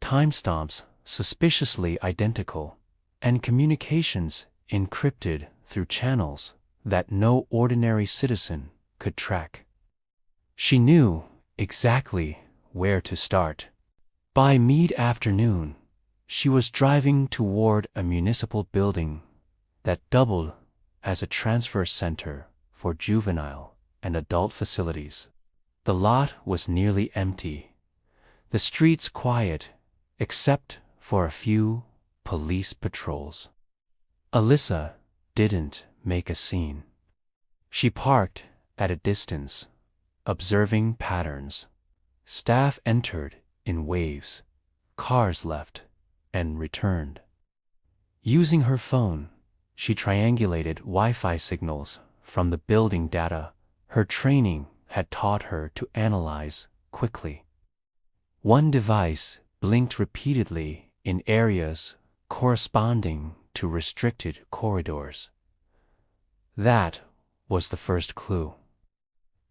timestamps suspiciously identical, and communications encrypted through channels that no ordinary citizen could track. She knew exactly where to start. By mid-afternoon, she was driving toward a municipal building that doubled as a transfer center for juvenile and adult facilities. The lot was nearly empty, the streets quiet except for a few police patrols. Alyssa didn't make a scene. She parked at a distance, observing patterns. Staff entered in waves, cars left and returned. Using her phone, she triangulated Wi-Fi signals from the building data her training had taught her to analyze quickly. One device blinked repeatedly in areas corresponding to restricted corridors. That was the first clue.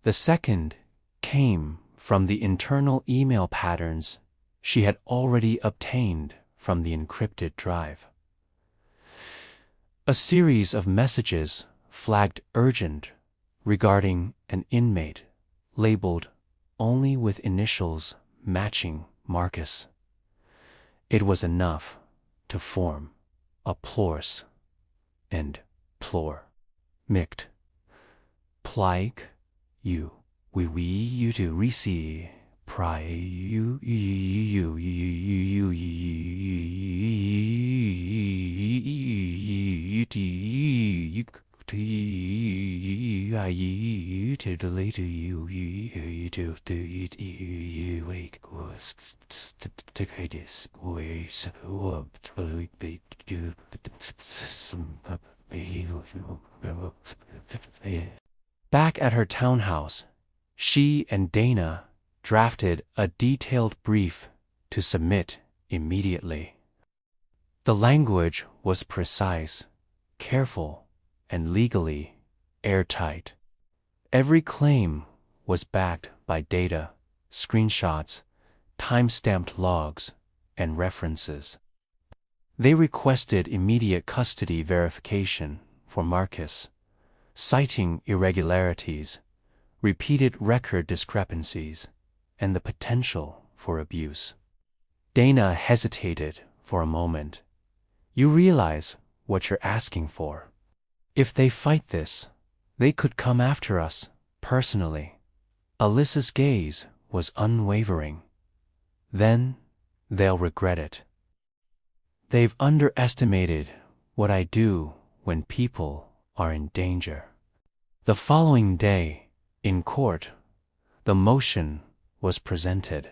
The second came from the internal email patterns she had already obtained from the encrypted drive. A series of messages flagged urgent regarding an inmate labeled only with initials matching Marcus. It was enough to form a plors and plor. Mict. Plike you. We you to receive pry you to delay to you to you wake was to this way so be you back at her townhouse, she and Dana drafted a detailed brief to submit immediately. The language was precise, careful, and legally airtight. Every claim was backed by data, screenshots, time-stamped logs, and references. They requested immediate custody verification for Marcus, citing irregularities, repeated record discrepancies, and the potential for abuse. Dana hesitated for a moment. You realize what you're asking for. If they fight this, they could come after us, personally. Alyssa's gaze was unwavering. Then they'll regret it. They've underestimated what I do when people are in danger. The following day, in court, the motion was presented.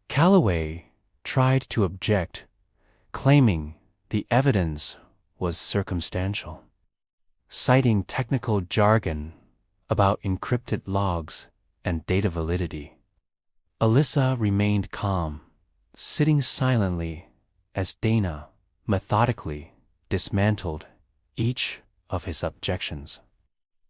Calloway tried to object, claiming the evidence was circumstantial, citing technical jargon about encrypted logs and data validity. Alyssa remained calm, sitting silently as Dana methodically dismantled each of his objections,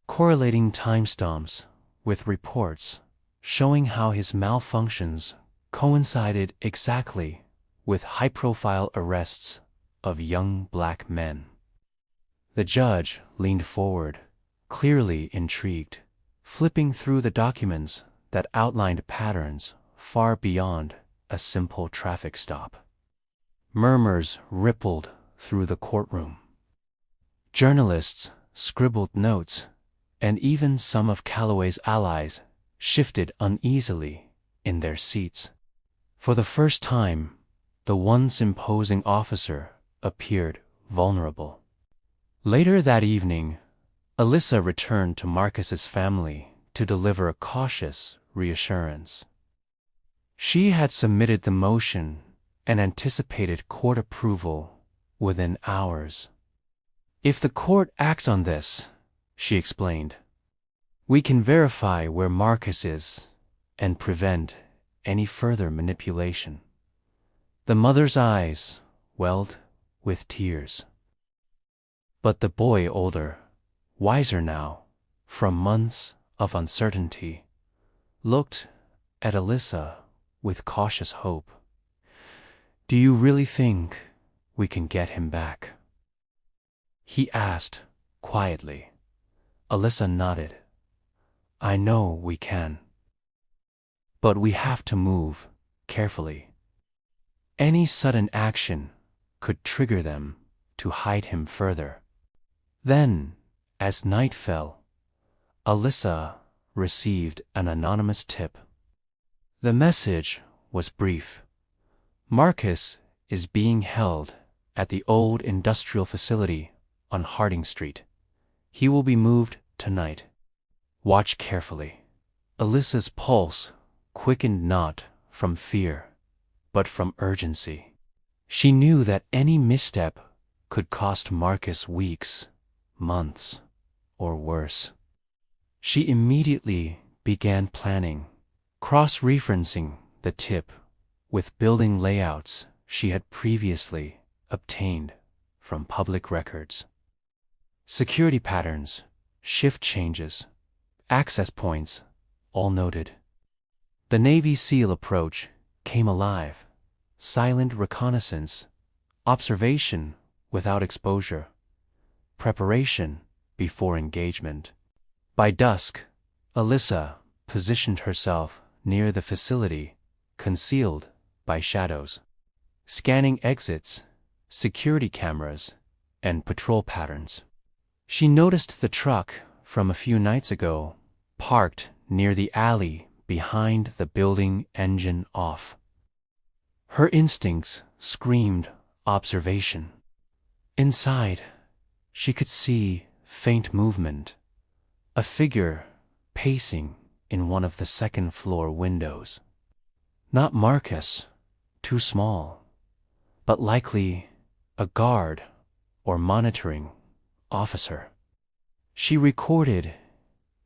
correlating timestamps with reports showing how his malfunctions coincided exactly with high-profile arrests of young black men. The judge leaned forward, clearly intrigued, flipping through the documents that outlined patterns far beyond a simple traffic stop. Murmurs rippled through the courtroom. Journalists scribbled notes, and even some of Calloway's allies shifted uneasily in their seats. For the first time, the once imposing officer appeared vulnerable. Later that evening, Alyssa returned to Marcus's family to deliver a cautious reassurance. She had submitted the motion and anticipated court approval within hours. "If the court acts on this," she explained, "we can verify where Marcus is and prevent any further manipulation." The mother's eyes welled with tears. But the boy, older, wiser now, from months of uncertainty, looked at Alyssa with cautious hope. "Do you really think we can get him back?" he asked quietly. Alyssa nodded. "I know we can. But we have to move carefully. Any sudden action could trigger them to hide him further." Then, as night fell, Alyssa received an anonymous tip. The message was brief. "Marcus is being held at the old industrial facility on Harding Street. He will be moved tonight. Watch carefully." Alyssa's pulse quickened not from fear, but from urgency. She knew that any misstep could cost Marcus weeks, months, or worse. She immediately began planning, cross-referencing the tip with building layouts she had previously obtained from public records. Security patterns, shift changes, access points, all noted. The Navy SEAL approach came alive. Silent reconnaissance, observation without exposure, preparation before engagement. By dusk, Alyssa positioned herself near the facility, concealed by shadows, scanning exits, security cameras, and patrol patterns. She noticed the truck from a few nights ago, parked near the alley behind the building, engine off. Her instincts screamed observation. Inside, she could see faint movement, a figure pacing in one of the second-floor windows. Not Marcus, too small, but likely a guard or monitoring officer. She recorded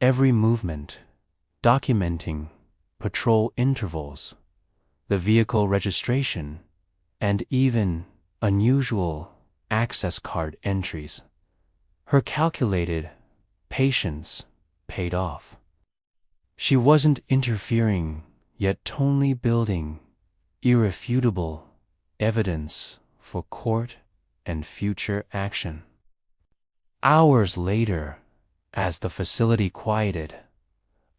every movement, documenting patrol intervals, the vehicle registration, and even unusual access card entries. Her calculated patience paid off. She wasn't interfering, yet only building irrefutable evidence for court and future action. Hours later, as the facility quieted,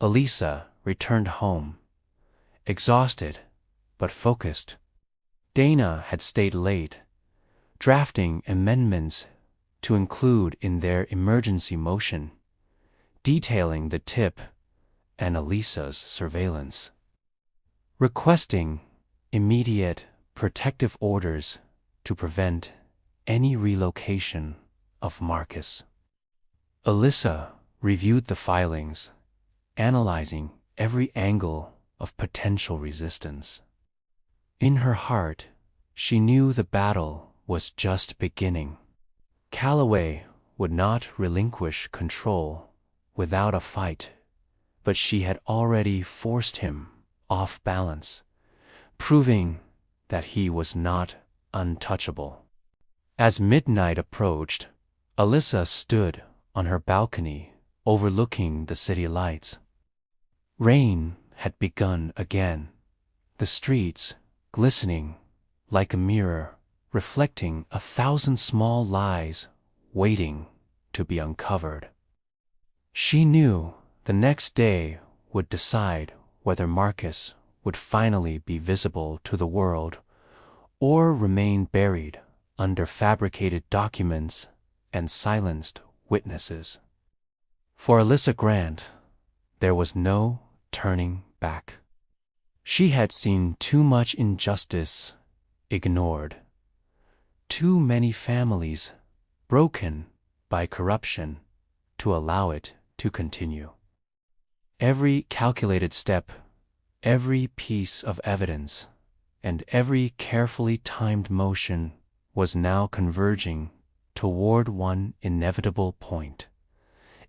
Alyssa returned home, exhausted but focused. Dana had stayed late, drafting amendments to include in their emergency motion, detailing the tip and Alyssa's surveillance, requesting immediate protective orders to prevent any relocation of Marcus. Alyssa reviewed the filings, analyzing every angle of potential resistance. In her heart, she knew the battle was just beginning. Calloway would not relinquish control without a fight, but she had already forced him off balance, proving that he was not untouchable. As midnight approached, Alyssa stood on her balcony overlooking the city lights. Rain had begun again, the streets glistening like a mirror, reflecting 1,000 small lies waiting to be uncovered. She knew the next day would decide whether Marcus would finally be visible to the world or remain buried under fabricated documents and silenced witnesses. For Alyssa Grant, there was no turning back. She had seen too much injustice ignored, too many families broken by corruption to allow it to continue. Every calculated step, every piece of evidence, and every carefully timed motion was now converging toward one inevitable point,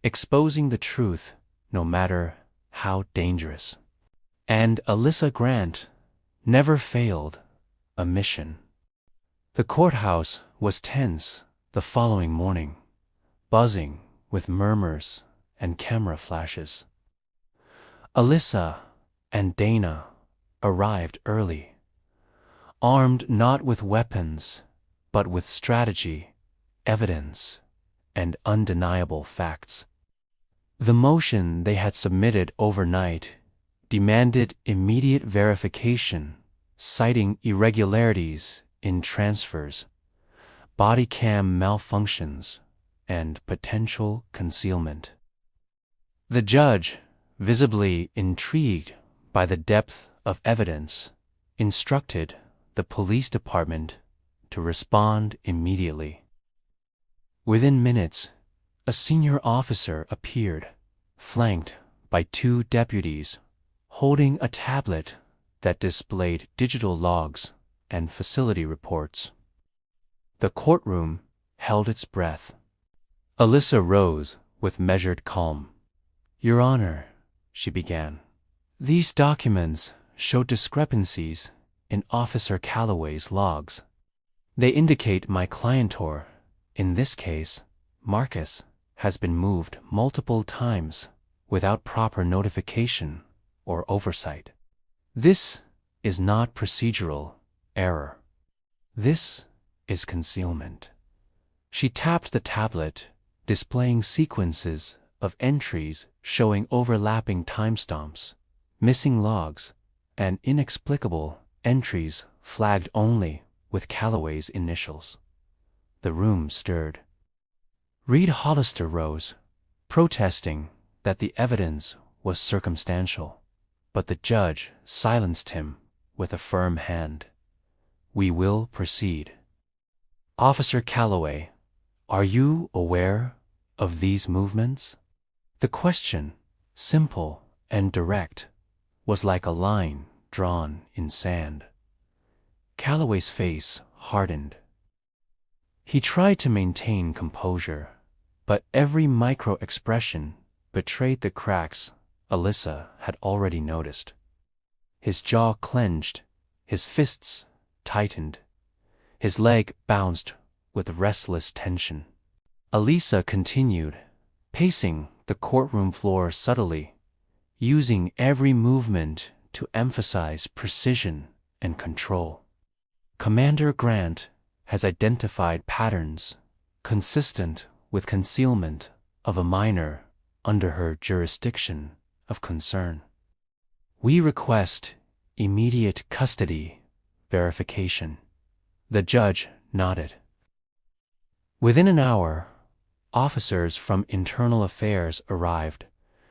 exposing the truth no matter how dangerous. And Alyssa Grant never failed a mission. The courthouse was tense the following morning, buzzing with murmurs and camera flashes. Alyssa and Dana arrived early, armed not with weapons, but with strategy, evidence, and undeniable facts. The motion they had submitted overnight demanded immediate verification, citing irregularities in transfers, body cam malfunctions, and potential concealment. The judge, visibly intrigued by the depth of evidence, instructed the police department to respond immediately. Within minutes, a senior officer appeared, flanked by two deputies, holding a tablet that displayed digital logs and facility reports. The courtroom held its breath. Alyssa rose with measured calm. "Your Honor," she began, "these documents show discrepancies in Officer Calloway's logs. They indicate my clientor, in this case, Marcus, has been moved multiple times without proper notification or oversight. This is not procedural error. This is concealment." She tapped the tablet, displaying sequences of entries showing overlapping timestamps, missing logs, and inexplicable entries flagged only with Calloway's initials. The room stirred. Reed Hollister rose, protesting that the evidence was circumstantial, but the judge silenced him with a firm hand. "We will proceed. Officer Calloway, are you aware of these movements?" The question, simple and direct, was like a line drawn in sand. Calloway's face hardened. He tried to maintain composure, but every micro-expression betrayed the cracks Alyssa had already noticed. His jaw clenched, his fists tightened, his leg bounced with restless tension. Alyssa continued, pacing the courtroom floor subtly, using every movement to emphasize precision and control. "Commander Grant has identified patterns consistent with concealment of a minor under her jurisdiction of concern. We request immediate custody verification." The judge nodded. Within an hour, officers from Internal Affairs arrived,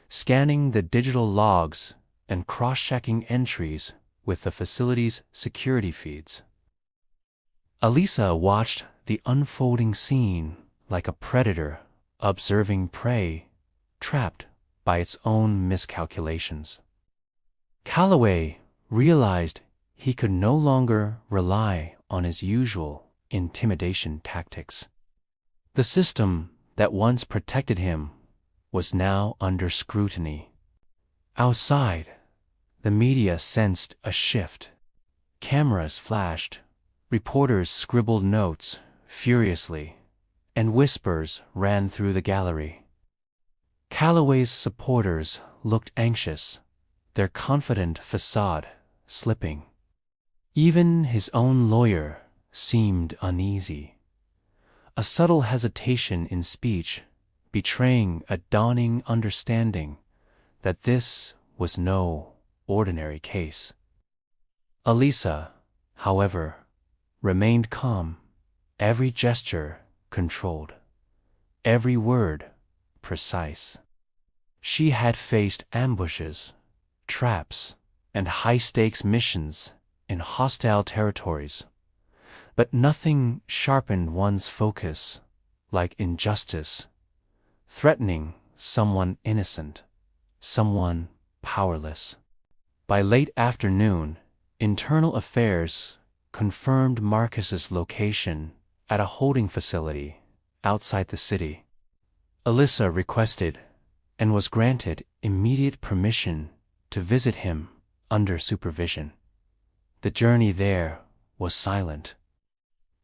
scanning the digital logs and cross-checking entries with the facility's security feeds. Alyssa watched the unfolding scene like a predator observing prey trapped by its own miscalculations. Calloway realized he could no longer rely on his usual intimidation tactics. The system that once protected him was now under scrutiny. Outside, the media sensed a shift. Cameras flashed, reporters scribbled notes furiously, and whispers ran through the gallery. Calloway's supporters looked anxious, their confident facade slipping. Even his own lawyer seemed uneasy. A subtle hesitation in speech betraying a dawning understanding that this was no ordinary case. Alyssa, however, remained calm, every gesture controlled, every word precise. She had faced ambushes, traps, and high-stakes missions in hostile territories, but nothing sharpened one's focus like injustice, threatening someone innocent, someone powerless. By late afternoon, internal affairs confirmed Marcus's location at a holding facility outside the city. Alyssa requested and was granted immediate permission to visit him under supervision. The journey there was silent.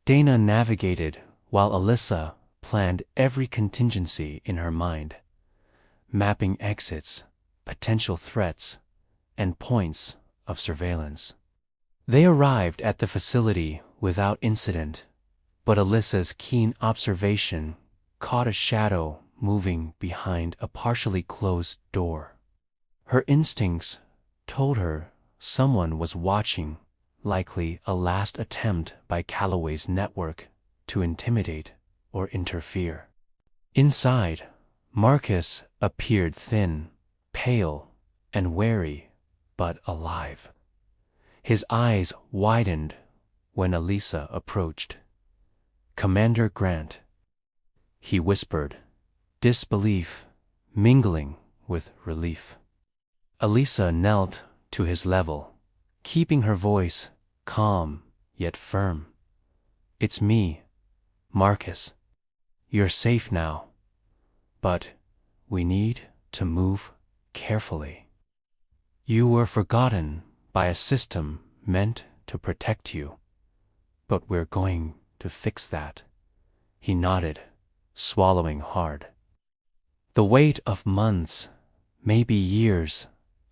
Dana navigated while Alyssa planned every contingency in her mind, mapping exits, potential threats, and points of surveillance. They arrived at the facility without incident, but Alyssa's keen observation caught a shadow moving behind a partially closed door. Her instincts told her someone was watching, likely a last attempt by Calloway's network to intimidate or interfere. Inside, Marcus appeared thin, pale, and wary, but alive. His eyes widened when Alyssa approached. "Commander Grant," he whispered, disbelief mingling with relief. Alyssa knelt to his level, keeping her voice calm yet firm. "It's me, Marcus. You're safe now, but we need to move carefully. You were forgotten by a system meant to protect you, but we're going to fix that." He nodded, swallowing hard. The weight of months, maybe years,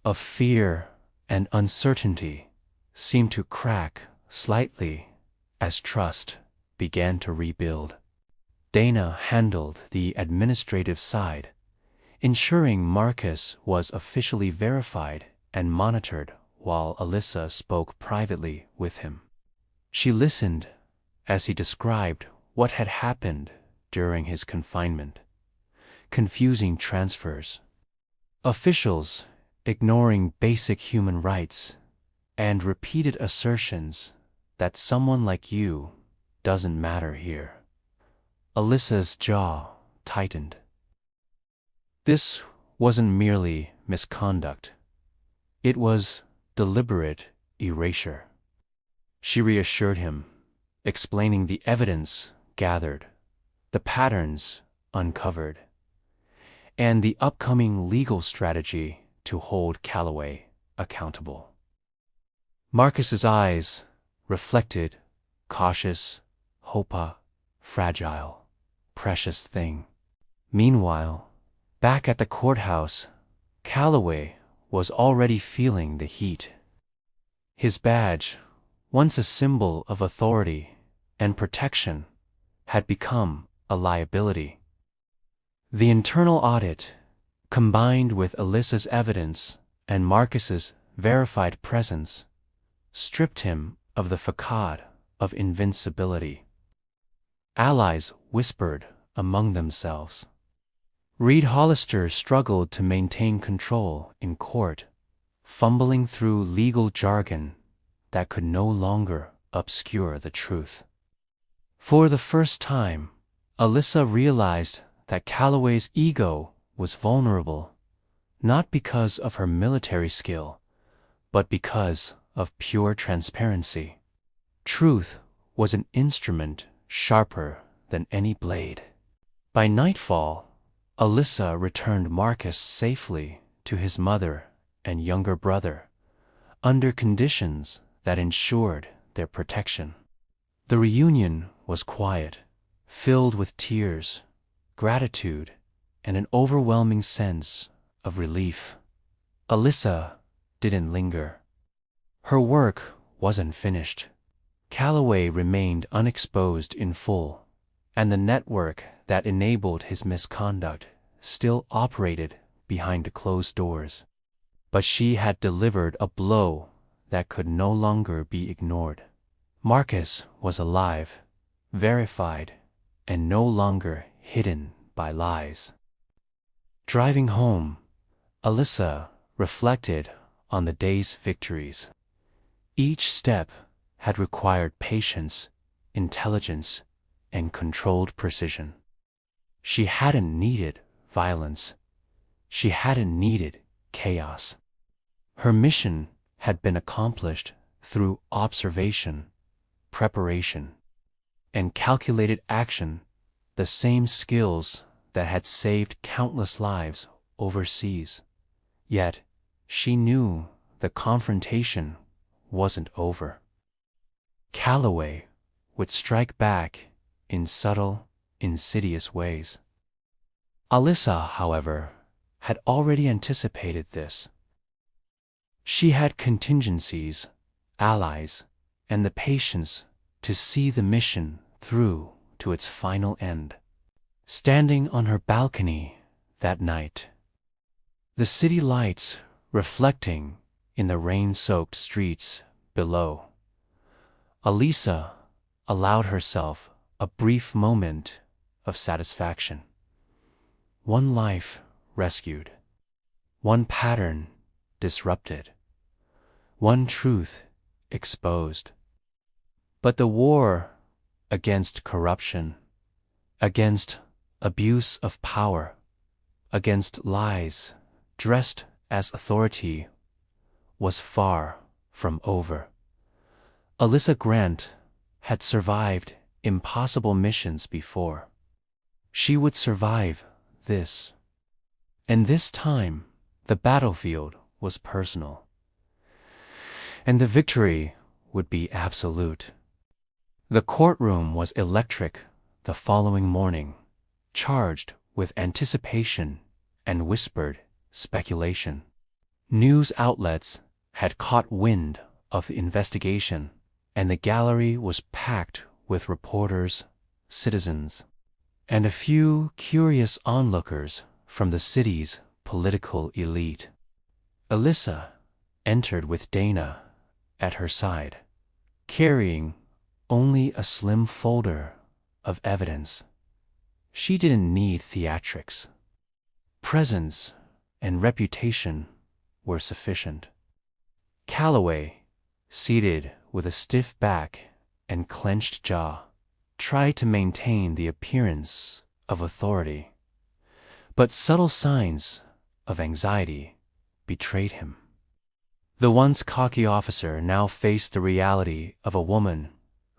of fear and uncertainty seemed to crack slightly as trust began to rebuild. Dana handled the administrative side, ensuring Marcus was officially verified and monitored while Alyssa spoke privately with him. She listened as he described what had happened during his confinement. Confusing transfers, officials ignoring basic human rights, and repeated assertions that someone like you doesn't matter here. Alyssa's jaw tightened. This wasn't merely misconduct. It was deliberate erasure. She reassured him, explaining the evidence gathered, the patterns uncovered, and the upcoming legal strategy to hold Calloway accountable. Marcus's eyes reflected cautious, hopa, fragile, precious thing. Meanwhile, back at the courthouse, Calloway was already feeling the heat. His badge, once a symbol of authority and protection, had become a liability. The internal audit, combined with Alyssa's evidence and Marcus's verified presence, stripped him of the facade of invincibility. Allies whispered among themselves. Reed Hollister struggled to maintain control in court, fumbling through legal jargon that could no longer obscure the truth. For the first time, Alyssa realized that Calloway's ego was vulnerable, not because of her military skill, but because of pure transparency. Truth was an instrument sharper than any blade. By nightfall, Alyssa returned Marcus safely to his mother and younger brother, under conditions that ensured their protection. The reunion was quiet, filled with tears, gratitude, and an overwhelming sense of relief. Alyssa didn't linger. Her work wasn't finished. Calloway remained unexposed in full, and the network that enabled his misconduct still operated behind closed doors. But she had delivered a blow that could no longer be ignored. Marcus was alive, verified, and no longer hidden by lies. Driving home, Alyssa reflected on the day's victories. Each step had required patience, intelligence, and controlled precision. She hadn't needed violence. She hadn't needed chaos. Her mission had been accomplished through observation, preparation, and calculated action, the same skills that had saved countless lives overseas. Yet, she knew the confrontation wasn't over. Calloway would strike back in subtle, insidious ways. Alyssa, however, had already anticipated this. She had contingencies, allies, and the patience to see the mission through to its final end. Standing on her balcony that night, the city lights reflecting in the rain-soaked streets below, Alyssa allowed herself a brief moment of satisfaction. One life rescued, one pattern disrupted, one truth exposed. But the war against corruption, against abuse of power, against lies dressed as authority, was far from over. Alyssa Grant had survived impossible missions before. She would survive this. And this time, the battlefield was personal. And the victory would be absolute. The courtroom was electric the following morning, charged with anticipation and whispered speculation. News outlets had caught wind of the investigation, and the gallery was packed with reporters, citizens, and a few curious onlookers from the city's political elite. Alyssa entered with Dana at her side, carrying only a slim folder of evidence. She didn't need theatrics. Presence and reputation were sufficient. Calloway, seated with a stiff back and clenched jaw, tried to maintain the appearance of authority, but subtle signs of anxiety betrayed him. The once cocky officer now faced the reality of a woman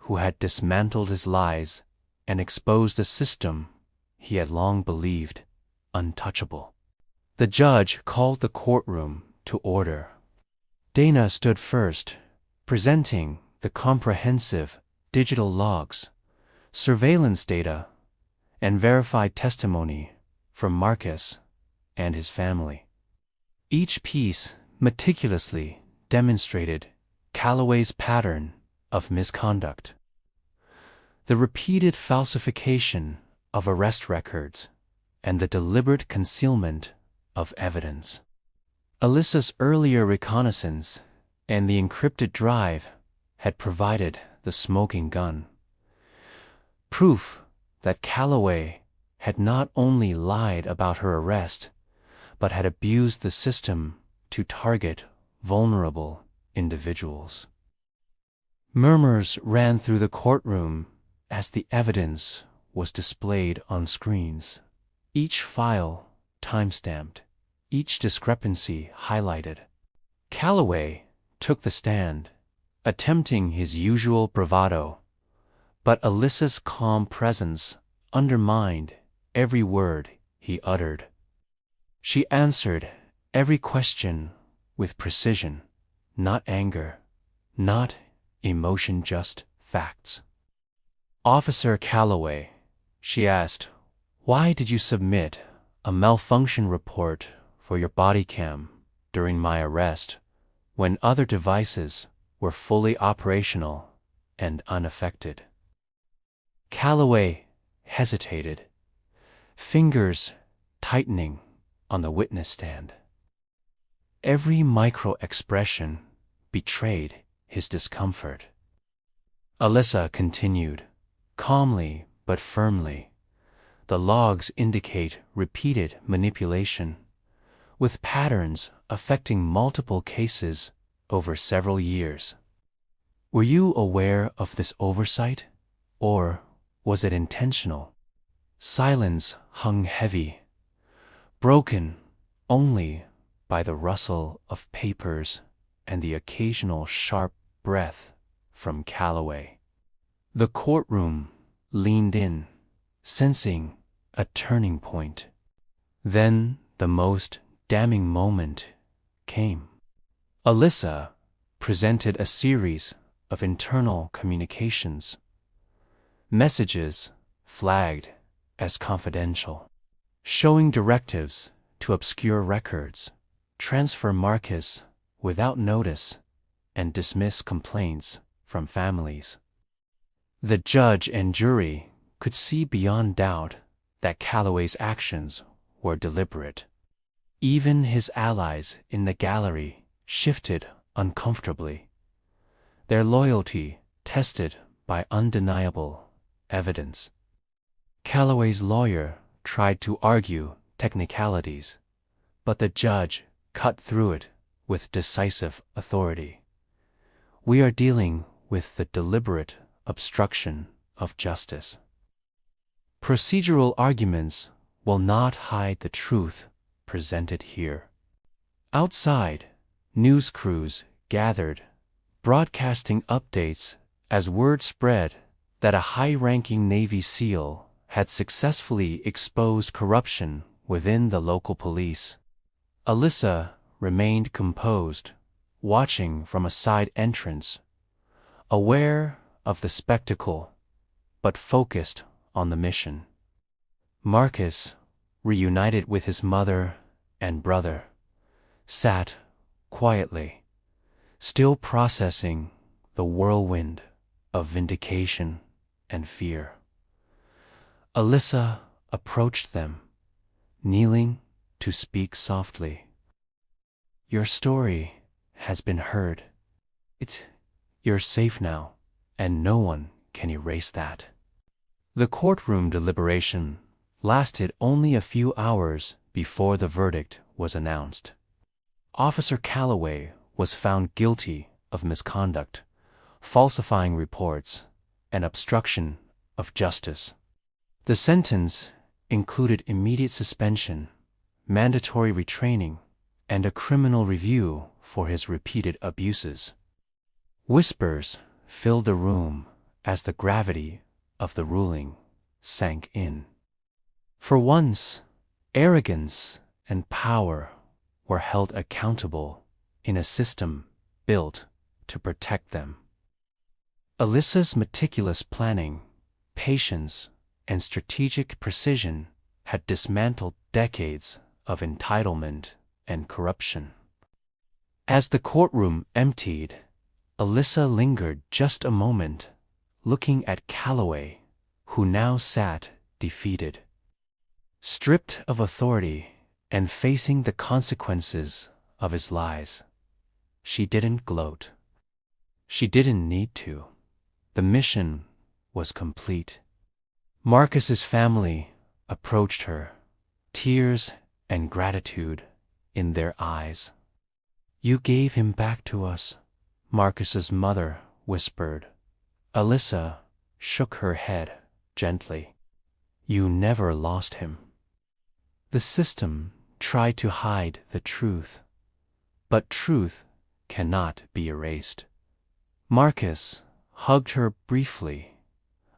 who had dismantled his lies and exposed a system he had long believed untouchable. The judge called the courtroom to order. Dana stood first, presenting the comprehensive digital logs, surveillance data, and verified testimony from Marcus and his family. Each piece meticulously demonstrated Calloway's pattern of misconduct. The repeated falsification of arrest records and the deliberate concealment of evidence. Alyssa's earlier reconnaissance and the encrypted drive had provided the smoking gun. Proof that Calloway had not only lied about her arrest, but had abused the system to target vulnerable individuals. Murmurs ran through the courtroom as the evidence was displayed on screens. Each file time-stamped, each discrepancy highlighted. Calloway took the stand, attempting his usual bravado, but Alyssa's calm presence undermined every word he uttered. She answered every question with precision, not anger, not emotion, just facts. "Officer Calloway," she asked, "why did you submit a malfunction report for your body cam during my arrest when other devices were fully operational and unaffected?" Calloway hesitated, fingers tightening on the witness stand. Every micro-expression betrayed his discomfort. Alyssa continued, calmly but firmly. The logs indicate repeated manipulation, with patterns affecting multiple cases over several years. Were you aware of this oversight, or was it intentional? Silence hung heavy, broken only by the rustle of papers and the occasional sharp breath from Calloway. The courtroom leaned in, sensing a turning point. Then the most damning moment came. Alyssa presented a series of internal communications, messages flagged as confidential, showing directives to obscure records, transfer Marcus without notice, and dismiss complaints from families. The judge and jury could see beyond doubt that Calloway's actions were deliberate. Even his allies in the gallery shifted uncomfortably, their loyalty tested by undeniable evidence. Calloway's lawyer tried to argue technicalities, but the judge cut through it with decisive authority. We are dealing with the deliberate obstruction of justice. Procedural arguments will not hide the truth presented here. Outside, news crews gathered, broadcasting updates as word spread that a high-ranking Navy SEAL had successfully exposed corruption within the local police. Alyssa remained composed, watching from a side entrance, aware of the spectacle, but focused on the mission. Marcus, reunited with his mother and brother, sat quietly, still processing the whirlwind of vindication and fear. Alyssa approached them, kneeling to speak softly. Your story has been heard. You're safe now, and no one can erase that. The courtroom deliberation lasted only a few hours before the verdict was announced. Officer Calloway was found guilty of misconduct, falsifying reports, and obstruction of justice. The sentence included immediate suspension, mandatory retraining, and a criminal review for his repeated abuses. Whispers filled the room as the gravity of the ruling sank in. For once, arrogance and power were held accountable in a system built to protect them. Alyssa's meticulous planning, patience, and strategic precision had dismantled decades of entitlement and corruption. As the courtroom emptied, Alyssa lingered just a moment, looking at Calloway, who now sat defeated. Stripped of authority and facing the consequences of his lies, she didn't gloat. She didn't need to. The mission was complete. Marcus's family approached her, tears and gratitude in their eyes. You gave him back to us, Marcus's mother whispered. Alyssa shook her head gently. You never lost him. The system tried to hide the truth, but truth cannot be erased. Marcus hugged her briefly,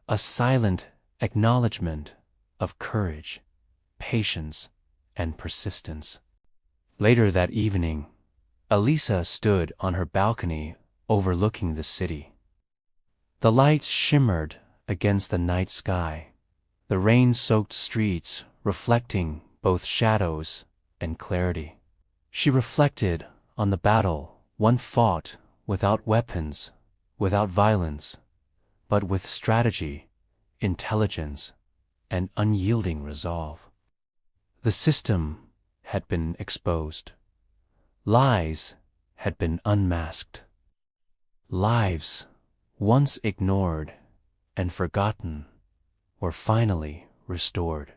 a silent acknowledgement of courage, patience, and persistence. Later that evening, Alyssa stood on her balcony overlooking the city. The lights shimmered against the night sky, the rain-soaked streets reflecting both shadows and clarity. She reflected on the battle one fought without weapons, without violence, but with strategy, intelligence, and unyielding resolve. The system had been exposed. Lies had been unmasked. Lives, once ignored and forgotten, were finally restored.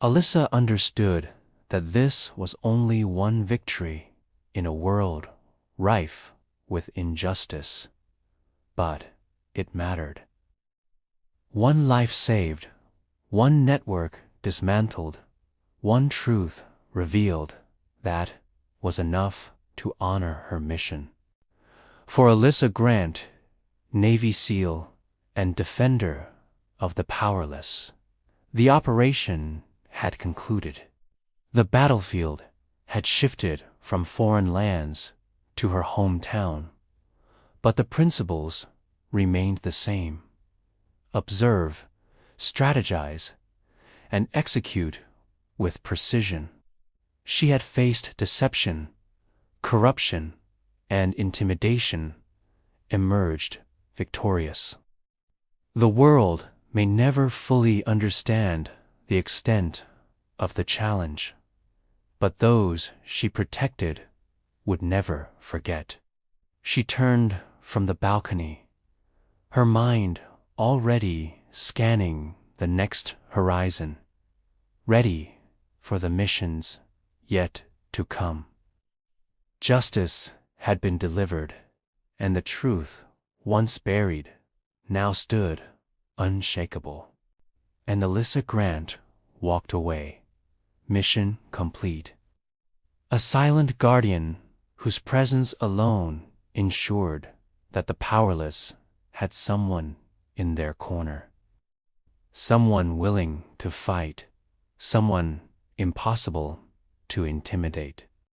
Alyssa understood that this was only one victory in a world rife with injustice, but it mattered. One life saved, one network dismantled, one truth revealed, that was enough to honor her mission. For Alyssa Grant, Navy SEAL and defender of the powerless, the operation had concluded. The battlefield had shifted from foreign lands to her hometown, but the principles remained the same. Observe, strategize, and execute with precision. She had faced deception, corruption, and intimidation, emerged victorious. The world may never fully understand the extent of the challenge, but those she protected would never forget. She turned from the balcony, her mind already scanning the next horizon, ready for the missions yet to come. Justice had been delivered, and the truth, once buried, now stood unshakable. And Alyssa Grant walked away, mission complete. A silent guardian whose presence alone ensured that the powerless had someone in their corner. Someone willing to fight, someone impossible to intimidate.